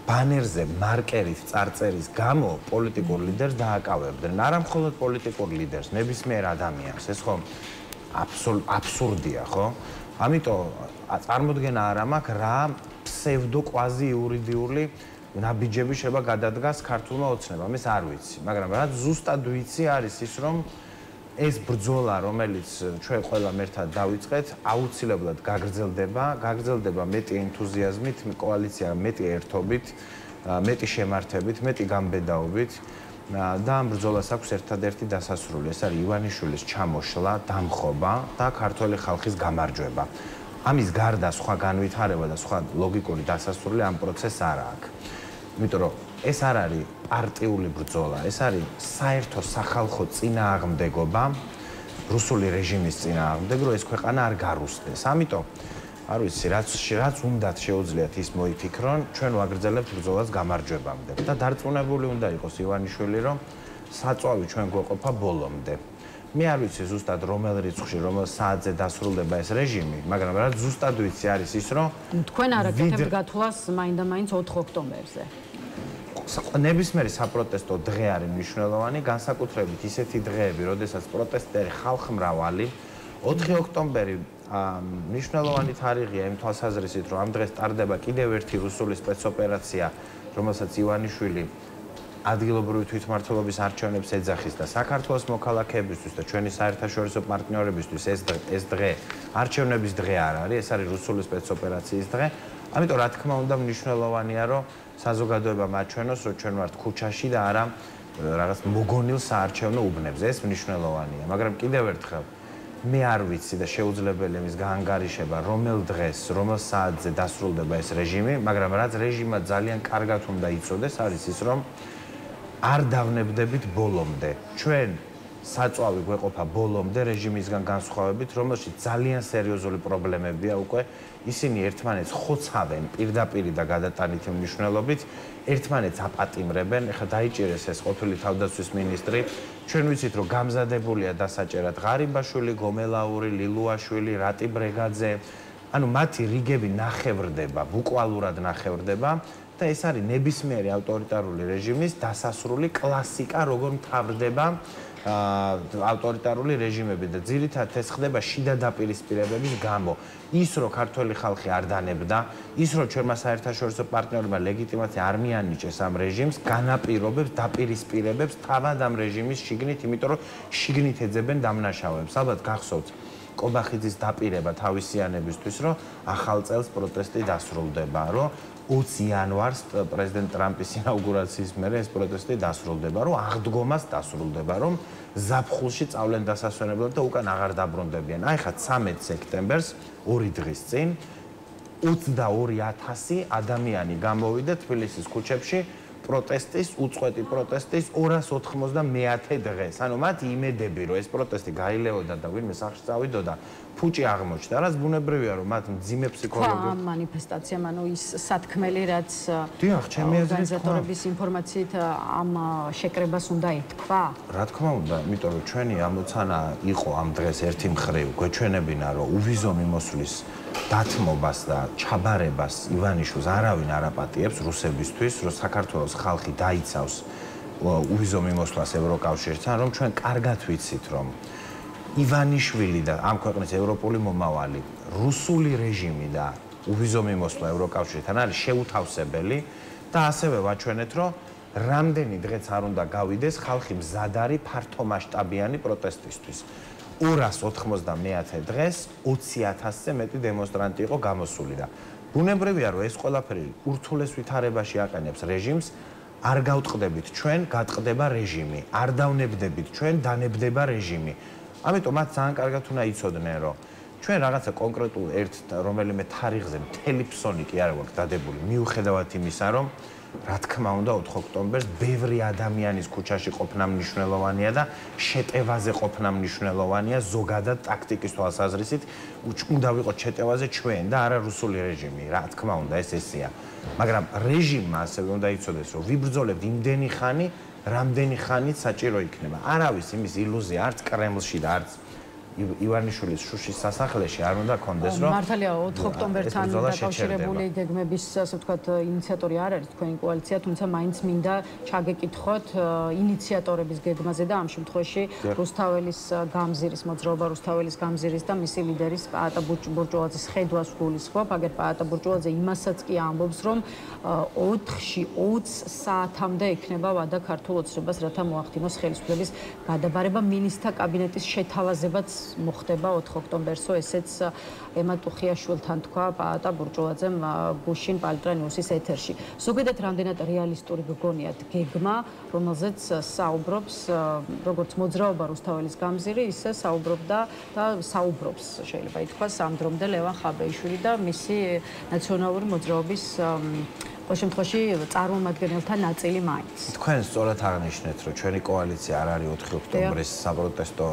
Speaker 4: ბანერზე მარკერით წარწერის გამო პოლიტიკურ ლიდერს დააკავებდნენ. არა მხოლოდ პოლიტიკურ ლიდერს, ნებისმიერ ადამიანს. ეს ხო აბსურდია, ხო? ამიტომ წარმოდგენა არ მაქვს რა ფსევდო კვაზი იურიდიული ნაბიჯები შეიძლება გადადგას ქართულმა ოცნებამ, ეს არ ვიცი, მაგრამ რაც ზუსტად ვიცი არის ის, რომ ეს ბრძოლა, რომელიც ჩვენ ყველამ ერთად დავიწყეთ, აუცილებლად გაგრძელდება მეტი ენთუზიაზმით, კოალიცია მეტი ერთობით, მეტი შემართებით, მეტი გამბედაობით და ამ ბრძოლას აქვს ერთადერთი დასასრული, ეს არის ივანიშვილის ჩამოშლა, დამხობა და ქართველი ხალხის გამარჯვება. ამის გარდა სხვა განვითარება და სხვა ლოგიკური დასასრული ამ პროცესს არ აქვს. იმიტომ რომ ეს არ არის პარტიული ბრძოლა, ეს არის საერთო სახალხო წინააღმდეგობა, რუსული რეჟიმის წინააღმდეგ, რომ ეს ქვეყანა არ გარუსდეს. ამიტომ არ ვიცი, რაც უნდათ შეუძლიათ ის მოიფიქრონ, ჩვენ ვაგრძელებთ ბრძოლას გამარჯვებამდე. და დარწმუნებული უნდა იყოს ივანიშვილი, რომ საწვავი ჩვენ გვეყოფა ბოლომდე. მე არ ვიცი ზუსტად რომელ რიცხვში, რომელ საათზე დასრულდება ეს რეჟიმი, მაგრამ რაც ზუსტად ვიცი არის ის, რომ
Speaker 1: თქვენ არ აკეთებთ გათვლას მაინდა-მაინც 4 ოქტომბერზე.
Speaker 4: ნებისმიერი საპროტესტო დღე არის მნიშვნელოვანი, განსაკუთრებით ისეთი დღეები, როდესაც პროტესტერი ხალხმრავალი, 4 ოქტომბერი მნიშვნელოვანი თარიღია იმ თვალსაზრისით, რომ ამ დღეს ტარდება კიდევ ერთი რუსული სპეცოპერაცია, რომელსაც ივანიშვილი ადგილობრივი თვითმმართველობის არჩევნებს ეძახის და საქართველოს მოქალაქეებისთვის და ჩვენი საერთაშორისო პარტნიორებისთვის ეს დღე არჩევნების დღე არ არის, ეს არის რუსული სპეცოპერაციის დღე. ამიტომ რა თქმა უნდა მნიშვნელოვანია, რომ საზოგადოება მაჩვენოს, რომ ჩვენ ვართ ქუჩაში და არა რაღაც მოგონილ საარჩევნო უბნებზე. ეს მნიშვნელოვანია, მაგრამ კიდევ ერთხელ მე არ ვიცი და შეუძლებელი იმის გაანგარიშება, რომელ დღეს, რომელ საათზე დასრულდება ეს რეჟიმი, მაგრამ რაც რეჟიმმა ძალიან კარგად უნდა იცოდეს, არის ის, რომ არ დავნებდებით ბოლომდე. ჩვენ საწვავი გვეყოფა ბოლომდე რეჟიმისგან განსხვავებით, რომელშიც ძალიან სერიოზული პრობლემებია უკვე. ისინი ერთმანეთს ხოცავენ პირდაპირ და გადატანითი მნიშვნელობით, ერთმანეთს აპატიმრებენ. ეხლა დაიჭირეს ეს ყოფილი თავდაცვის მინისტრი. ჩვენ ვიცით, რომ გამზადებულია დასაჭერად ღარიბაშვილი, გომელაური, ლილუაშვილი, რატი ბრეგაძე. ანუ მათი რიგები ნახევრდება, ბუკვალურად ნახევრდება. და ეს არის ნებისმიერი ავტორიტარული რეჟიმის დასასრული კლასიკა, როგორ მთავრდება ავტორიტარული რეჟიმები და ძირითადად ეს ხდება შიდა დაპირისპირებების გამო. ის რომ ქართველი ხალხი არ დანებდა, ის რომ ჩვენმა საერთაშორისო პარტნიორებმა ლეგიტიმაცია არ მიანიჭეს ამ რეჟიმს, განაპირობებს, დაპირისპირებებს თავად ამ რეჟიმის შიგნით, იმიტომ რომ შიგნით ეძებენ დამნაშავეებს. ალბათ გახსოვთ კობახიძის დაპირება თავისიანებისთვის, რომ ახალ წელს პროტესტი დასრულდება, რომ 20 იანვარს პრეზიდენტ ტრამპის ინაუგურაციის მერე ეს პროტესტი დასრულდება, რომ აღდგომას დასრულდება, რომ ზაფხულში წავლენ დასასვენებლად და უკან აღარ დაბრუნდებიან. აი ხა 13 სექტემბერს, 2 დღის წინ 22,000 ადამიანი გამოვიდა თბილისის ქუჩებში პროტესტის, უწყვეტი პროტესტის 299 დღეს. ანუ მათ იმედები, რომ ეს პროტესტი გაილეოდა და ვინმე სახლში წავიდოდა, ფუჭი აღმოჩნდა. რაც ბუნებრივია, რომ მათ მძიმე ფსიქოლოგიური
Speaker 1: ამ მანიფესტაციამ, ანუ ის სათქმელი, რაც
Speaker 4: დიახ, ჩემი აზრით
Speaker 1: ორგანიზატორების ინფორმაციით ამ შეკრებას უნდა ეთქვა?
Speaker 4: რა თქმა უნდა, იმიტომ რომ ჩვენი ამოცანა იყო ამ დღეს ერთი მხრივ გვეჩვენებინა, რომ უვიზო მიმოსვლის დათმობას და ჩაბარებას ივანიშვილს არავინ არ აპატიებს რუსებისთვის, რომ საქართველოს ხალხი დაიცავს უვიზო მიმოსვლას ევროკავშირთან, რომ ჩვენ კარგად ვიცით, რომ ივანიშვილი და ამ ქვეყნის ევროპული მომავალი, რუსული რეჟიმი და უვიზო მიმოსვლა ევროკავშირთან არის შეუთავსებელი და ასევე ვაჩვენეთ, რომ რამდენი დღეც არ უნდა გავიდეს, ხალხი მზად არის ფართომასშტაბიანი პროტესტისთვის. 299 დღეს 20,000-ზე მეტი დემონსტრანტი იყო გამოსული და ბუნებრივია, რომ ეს ყველაფერი ურთულეს ვითარებაში აყენებს რეჟიმს, არ გავტყდებით ჩვენ, გატყდება რეჟიმი. არ დავნებდებით ჩვენ, დანებდება რეჟიმი. ამიტომ მათ ძალიან კარგად უნდა იცოდნენ, რომ ჩვენ რაღაცა კონკრეტულ ერთ რომელიმე თარიღზე მთელი ფსონი კი არ გვაქვს დადებული, მიუხედავად იმისა, რომ რა თქმა უნდა 4 ოქტომბერს ბევრი ადამიანის ქუჩაში ყოფნა მნიშვნელოვანია და შეტევაზე ყოფნა მნიშვნელოვანია ზოგადად ტაქტიკის თვალსაზრისით უნდა ვიყოთ შეტევაზე ჩვენ და არა რუსული რეჟიმი რა თქმა უნდა ეს ესეა მაგრამ რეჟიმმა ასევე უნდა იცოდეს რომ ვიბრძოლებთ იმდენი ხანი რამდენი ხანით საჭირო იქნება არავის იმის ილუზია არც კრემლში და არც ივანიშვილის შუშის სასახლეში არ უნდა კონდეს რომ
Speaker 1: მართალია 4 ოქტომბერთან დაკავშირებული გეგმების ასე ვთქვათ ინიციატორი არ არის თქვენი კოალიცია თუმცა მაინც მინდა ჩაგეკითხოთ ინიციატორების გეგმაზე და ამ შემთხვევაში რუსთაველის გამზირის მოძრაობა რუსთაველის გამზირის და მისი ლიდერის პაატა ბურჭულაძის ხედვას გულისხმობ აგერ პაატა ბურჭულაძე იმასაც კი ამბობს რომ 4-ში 20 საათამდე ექნება ვადა ქართულ ოცნებას რათა მოახდინოს ხელისუფლების გადაბარება მინისტრთა კაბინეტის შეთავაზებაც მოხდება 4 ოქტომბერსო ესეც ემა ტუხიაშვილთან თქვა პაატა ბურჭულაძემ გუშინ პალტრა ნიუსის ეთერში. ზოგადად რამდენად რეალისტური გგონიათ გეგმა, რომელზეც საუბრობს როგორც მოძრაობა რუსთაველის გამზირი, ისე საუბრობდა და საუბრობს შეიძლება ითქვას ამ დრომდე ლევან ხაბეიშვილი და მისი ნაციონალური მოძრაობის ყოველ შემთხვევაში წარმომადგენელთა ნაწილი მაინც.
Speaker 4: თქვენ სწორად აღნიშნეთ, რომ ჩვენი კოალიცია არ არის 4 ოქტომბრის საპროტესტო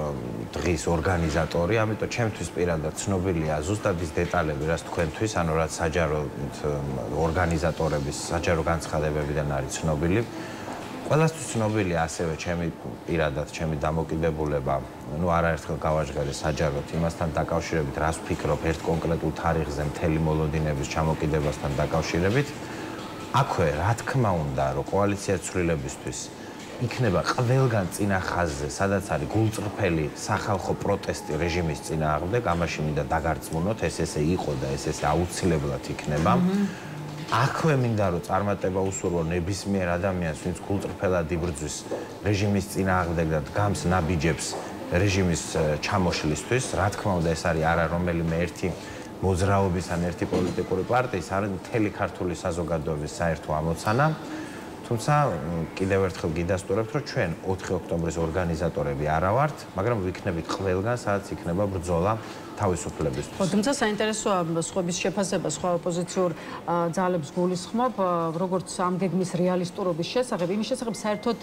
Speaker 4: დღის ორგანიზატორი, ამიტომ ჩემთვის პირადად ცნობილია ზუსტად ის დეტალები, რაც თქვენთვის, ანუ რაც საჯარო ორგანიზატორების საჯარო განცხადებებიდან არის ცნობილი. ყველასთვის ცნობილია ასევე ჩემი პირადად, ჩემი დამოკიდებულება, ну არაერთხელ გავაჟღერე საჯაროდ იმასთან დაკავშირებით, რას ვფიქრობ ერთ კონკრეტულ თარიღზე მთელი მოლოდინების ჩამოკიდებასთან დაკავშირებით. აქვე რა თქმა უნდა რომ კოალიცია ცვლილებისთვის იქნება ყველგან წინა ხაზზე სადაც არის გულწრფელი სახალხო პროტესტი რეჟიმის წინააღმდეგ ამაში მინდა დაგარწმუნოთ ეს ესე იყო და ეს ესე აუცილებლად იქნება აქვე მინდა რომ წარმატება უსურვო ნებისმიერ ადამიანს ვინც გულწრფელად იბრძვის რეჟიმის წინააღმდეგ და დგამს ნაბიჯებს რეჟიმის ჩამოშლისთვის რა თქმა უნდა ეს არის არა რომელიმე ერთი მოძრაობის ან ერთი პოლიტიკური პარტიის არის მთელი ქართული საზოგადოების საერთო ამოცანა. თუმცა კიდევ ერთხელ გიდასტურებთ, რომ ჩვენ 4 ოქტომბრის ორგანიზატორები არა ვართ, მაგრამ ვიქნებით ყველგან, სადაც იქნება ბრძოლა თავისუფლებისთვის.
Speaker 1: თუმცა საინტერესოა სხვების შეფასება, სხვა ოპოზიციურ ძალებს გულისხმობ, როგორც ამ გეგმის რეალისტურობის შესახებ, იმის შესახებ საერთოდ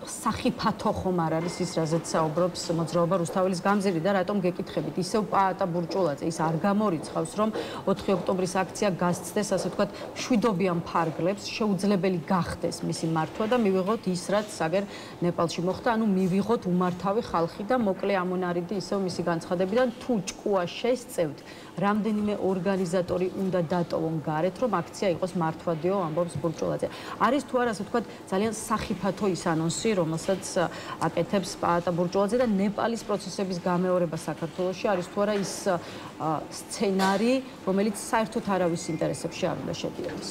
Speaker 1: სახიფათო ხომ არ არის ის, რაზეც საუბრობს მოძრაობა რუსთაველის გამზირი და რატომ გეკითხებით, ისევ პაატა ბურჭულაძე ის არ გამორიცხავს, რომ 4 ოქტომბრის აქცია გასცდეს, ასე ვთქვათ, მშვიდობიან ფარგლებს, შეუძლებელი გახდეს მისი მართვა და მივიღოთ ის, რაც აგერ ნეპალში მოხდა, ანუ მივიღოთ უმართავი ხალხი და მოკლე ამონარიდი ისევ მისი განცხადებიდან თუ ჭკუა შესწევთ, რამდენიმე ორგანიზატორი უნდა დატოვონ გარეთ, რომ აქცია იყოს მართვადიო, ამბობს ბურჭულაძე. არის თუ არა, ასე ვთქვათ, ძალიან სახიფათო ის ანონსი, რომელსაც აკეთებს პაატა ბურჭულაძე და ნეპალის პროცესების გამეორება საქართველოში, არის თუ არა ის სცენარი, რომელიც საერთოდ არავის ინტერესებში არ უნდა შედიოდეს.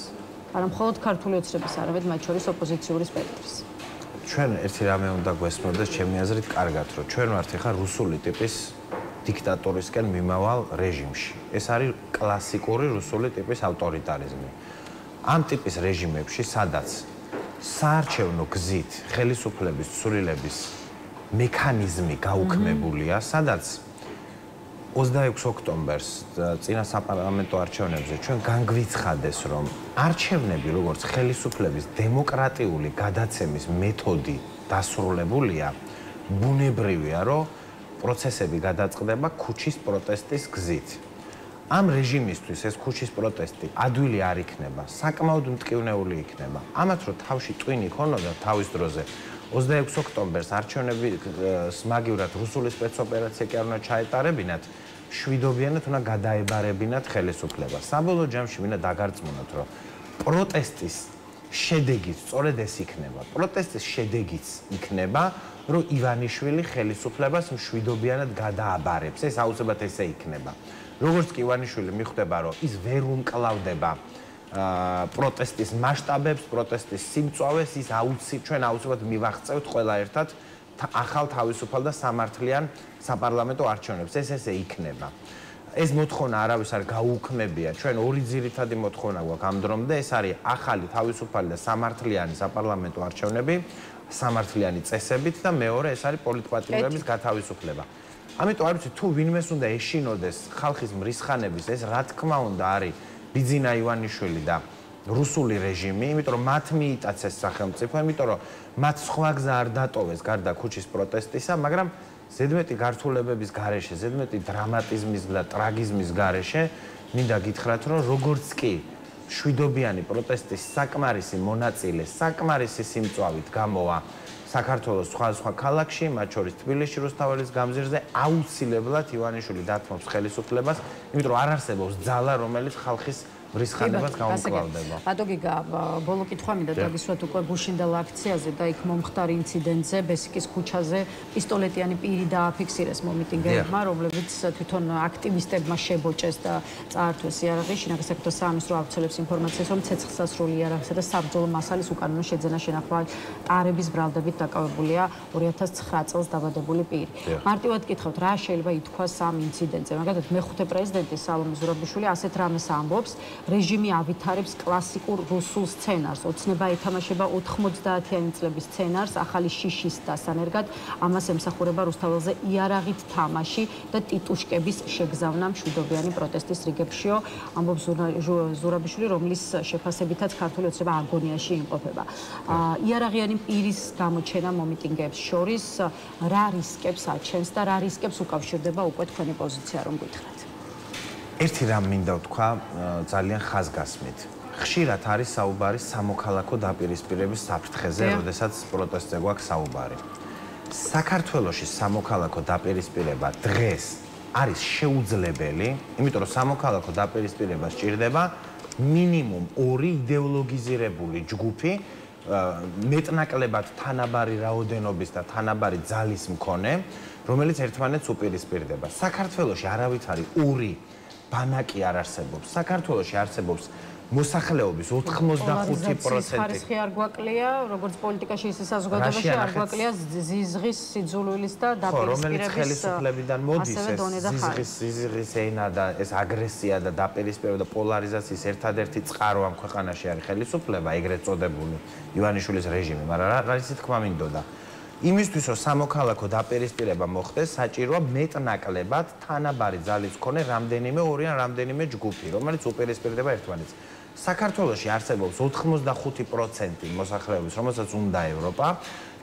Speaker 1: არა მხოლოდ ქართული ოცნების, არამედ მათ შორის ოპოზიციური სპექტრის.
Speaker 4: ჩვენ ერთი რამე უნდა გვესმოდეს, ჩემი აზრით, კარგად, რომ ჩვენ ვართ ახლა რუსული ტიპის დიქტატორისკენ მიმავალ რეჟიმში. ეს არის კლასიკური რუსული ტიპის ავტორიტარიზმი. ამ ტიპის რეჟიმებში, სადაც საარჩევნო გზით ხელისუფლების ცვლილების მექანიზმი გაუქმებულია, სადაც 26 ოქტომბერს წინა საპარლამენტო არჩევნებზე ჩვენ განგვიცხადეს, რომ არჩევნები, როგორც ხელისუფლების დემოკრატიული გადაცემის მეთოდი დასრულებულია, ბუნებრივია, რომ პროცესები გადაწყდება ქუჩის პროტესტის გზით. ამ რეჟიმისთვის ეს ქუჩის პროტესტი ადვილი არ იქნება, საკმაოდ მტკივნეული იქნება. ამათ რომ თავში ტვინი ქონოდა თავის დროზე 26 ოქტომბერს არჩევნები მაგივრად რუსული სპეცოპერაცია კი არ უნდა ჩაეტარებინათ, შვიდობიანად უნდა გადაებარებინათ ხელისუფლებას. საბოლოო ჯამში მინდა დაგარწმუნოთ, რომ პროტესტის შედეგიც სწორედ ეს იქნება. პროტესტის შედეგიც იქნება, რომ ივანიშვილი ხელისუფლებას მშვიდობიანად გადააბარებს. ეს აუცილებლად ესე იქნება. როგორც კი ივანიშვილი მიხვდება, რომ ის ვერ უმკლავდება პროტესტის მასშტაბებს, პროტესტის სიმწვავეს, ის ჩვენ აუცილებლად მივაღწევთ ყველა ერთად ახალ თავისუფალ და სამართლიან საპარლამენტო არჩევნებს. ეს ესე იქნება. ეს მოთხოვნა არავის არ გაუქმებია. ჩვენ ორი ძირითადი მოთხოვნა გვაქვს ამ დრომდე, ეს არის ახალი თავისუფალი და სამართლიანი საპარლამენტო არჩევნები, სამართლიანი წესებით და მეორე ეს არის პოლიტპატიმრების გათავისუფლება. ამიტომ არ ვიცი თუ ვინმეს უნდა ეშინოდეს ხალხის მრისხანების ეს რა თქმა უნდა არის ბიძინა ივანიშვილი და რუსული რეჟიმი, იმიტომ რომ მათ მიიტაცეს სახელმწიფო, იმიტომ რომ მათ სხვა გზა არ დატოვეს გარდა ქუჩის პროტესტისა, მაგრამ ზედმეტი გართულებების გარეშე, ზედმეტი დრამატიზმის და ტრაგიზმის გარეშე, მინდა გითხრათ, რომ როგორც კი შვიდობიანი პროტესტის საკმარისი მონაწილე, საკმარისი სიმწვავით გამოვა საქართველოს სხვა ქალაქში, მათ შორის თბილისში რუსთაველის გამზირზე, აუცილებლად ივანიშვილი დათმობს ხელისუფლებას, იმიტომ რომ არ არსებობს ძალა, რომელიც ხალხის მრისხანებას გაუმკლავდება.
Speaker 1: ბატონო გიგა, ბოლო კითხვა მინდა დაგისვათ უკვე გუშინდელ აქციაზე და იქ მომხდარ ინციდენტზე, ბესიკის ქუჩაზე პისტოლეტიანი პირი დააფიქსირეს მომიტინგეებმა, რომლებიც თვითონ აქტივისტებმა შებოჭეს და წაართვეს იარაღი. შინაგან საქმეთა სამინისტრო ავრცელებს ინფორმაციას, რომ ცეცხლსასროლი იარაღისა და საბრძოლო მასალის უკანონო შეძენა შენახვა ტარების ბრალდებით დაკავებულია 2009 წელს დაბადებული პირი. მარტივად კითხავთ, რა შეიძლება ითქვას ამ ინციდენტზე? მაგალითად, მეხუთე პრეზიდენტი სალომე ზურაბიშვილი ასეთ რამეს ამბობს. რეჟიმი ავითარებს კლასიკურ რუსულ სცენარს, ოცნება ეთამაშება 90-იანი წლების სცენარს, ახალი შიშის დასანერგად, ამას ემსახურება რუსთაველზე იარაღით თამაში და ტიტუშკების შეგზავნა მშვიდობიანი პროტესტის რიგებშიო, ამბობს ზურაბიშვილი, რომლის შეფასებითაც ქართული ოცნება აგონიაში იმყოფება. იარაღიანი პირის გამოჩენა მომიტინგეებს შორის რა რისკებს აჩენს და რა რისკებს უკავშირდება უკვე თქვენი პოზიცია, რომ გითხრათ?
Speaker 4: ერთი რამ მინდა ვთქვა ძალიან ხაზგასმით. ხშირად არის საუბარი სამოქალაქო დაპირისპირების საფრთხეზე, როდესაც პროტესტზე გვაქვს საუბარი. საქართველოში სამოქალაქო დაპირისპირება დღეს არის შეუძლებელი, იმიტომ რომ სამოქალაქო დაპირისპირება სჭირდება მინიმუმ 2 იდეოლოგიზირებული ჯგუფი, მეტნაკლებად თანაბარი რაოდენობის და თანაბარი ძალის მქონე, რომელიც ერთმანეთს უპირისპირდება. საქართველოში არავითარი 2 ბანაკი არ არსებობს. საქართველოში არსებობს მოსახლეობის 85%.
Speaker 1: ხარისხი არ გვაკლია, როგორც პოლიტიკაში ისე საზოგადოებაში არ გვაკლია ზიზღის, სიძულვილის და დაპირისპირების.
Speaker 4: რომელიც ხელისუფლებიდან მოდის ეს ზიზღის ენა და ეს აგრესია და დაპირისპირება და პოლარიზაციის ერთადერთი წყარო ამ ქვეყანაში არის ხელისუფლება, ეგრეთ წოდებული ივანიშვილის რეჟიმი, მაგრამ რა არის თქმა მინდოდა. იმისთვის რომ სამოქალაქო დაპირისპირება მოხდეს, საჭიროა მეტნაკლებად თანაბარი ძალის მქონე რამდენიმე 2 ან რამდენიმე ჯგუფი, რომელიც უპირისპირდება ერთმანეთს. საქართველოში არსებობს 85% მოსახლეობის, რომელსაც უნდა ევროპა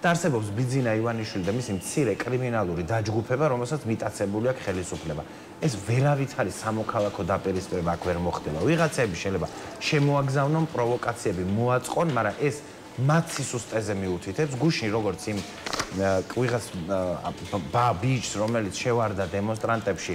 Speaker 4: და არსებობს ბიძინა ივანიშვილი და მისი მცირე კრიმინალური დაჯგუფება, რომელსაც მიტაცებული აქვს ხელისუფლება. ეს ვერავით არის სამოქალაქო დაპირისპირება აქ ვერ მოხდება. ვიღაცები შეიძლება შემოაგზავნონ, პროვოკაციები მოაწყონ, მაგრამ ეს მათ სისუსტეზე მიუთითებს, გუშინ როგორც იმ ვიღაც ბიჭს, რომელიც შევარდა დემონსტრანტებში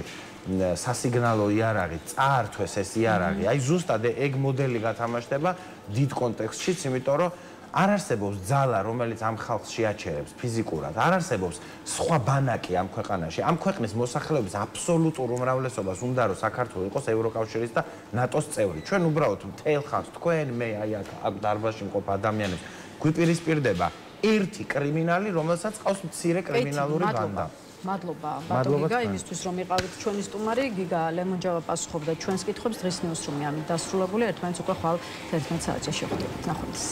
Speaker 4: სასიგნალო იარაღი, წაართვეს ეს იარაღი. აი ზუსტად ეგ მოდელი გათამაშდება დიდ კონტექსტშიც, იმიტომ რომ არ არსებობს ძალა, რომელიც ამ ხალხს შეაჩერებს ფიზიკურად. არ არსებობს სხვა ბანაკი ამ ქვეყანაში. ამ ქვეყნის მოსახლეობის აბსოლუტურ უმრავლესობას უნდა რომ საქართველოს იყოს ევროკავშირის და ნატოს წევრი. ჩვენ უბრალოდ მთელ ხანს თქვენ, მე აი აქ დარბაზში მყოფ ადამიანებს გვიპირისპირდება ერთი კრიმინალი, რომელსაც ყავს მცირე კრიმინალური ბანდა.
Speaker 1: მადლობა ბატონო გიგა იმისთვის რომ იყავით ჩვენი სტუმარი. გიგა ლემონჯავა პასუხობდა ჩვენს კითხვებს. დღის ნიუსრუმი ამით დასრულებულია. ერთმანეთს უკვე ხვალ 11 საათზე შევხვდებით. ნახვამდის.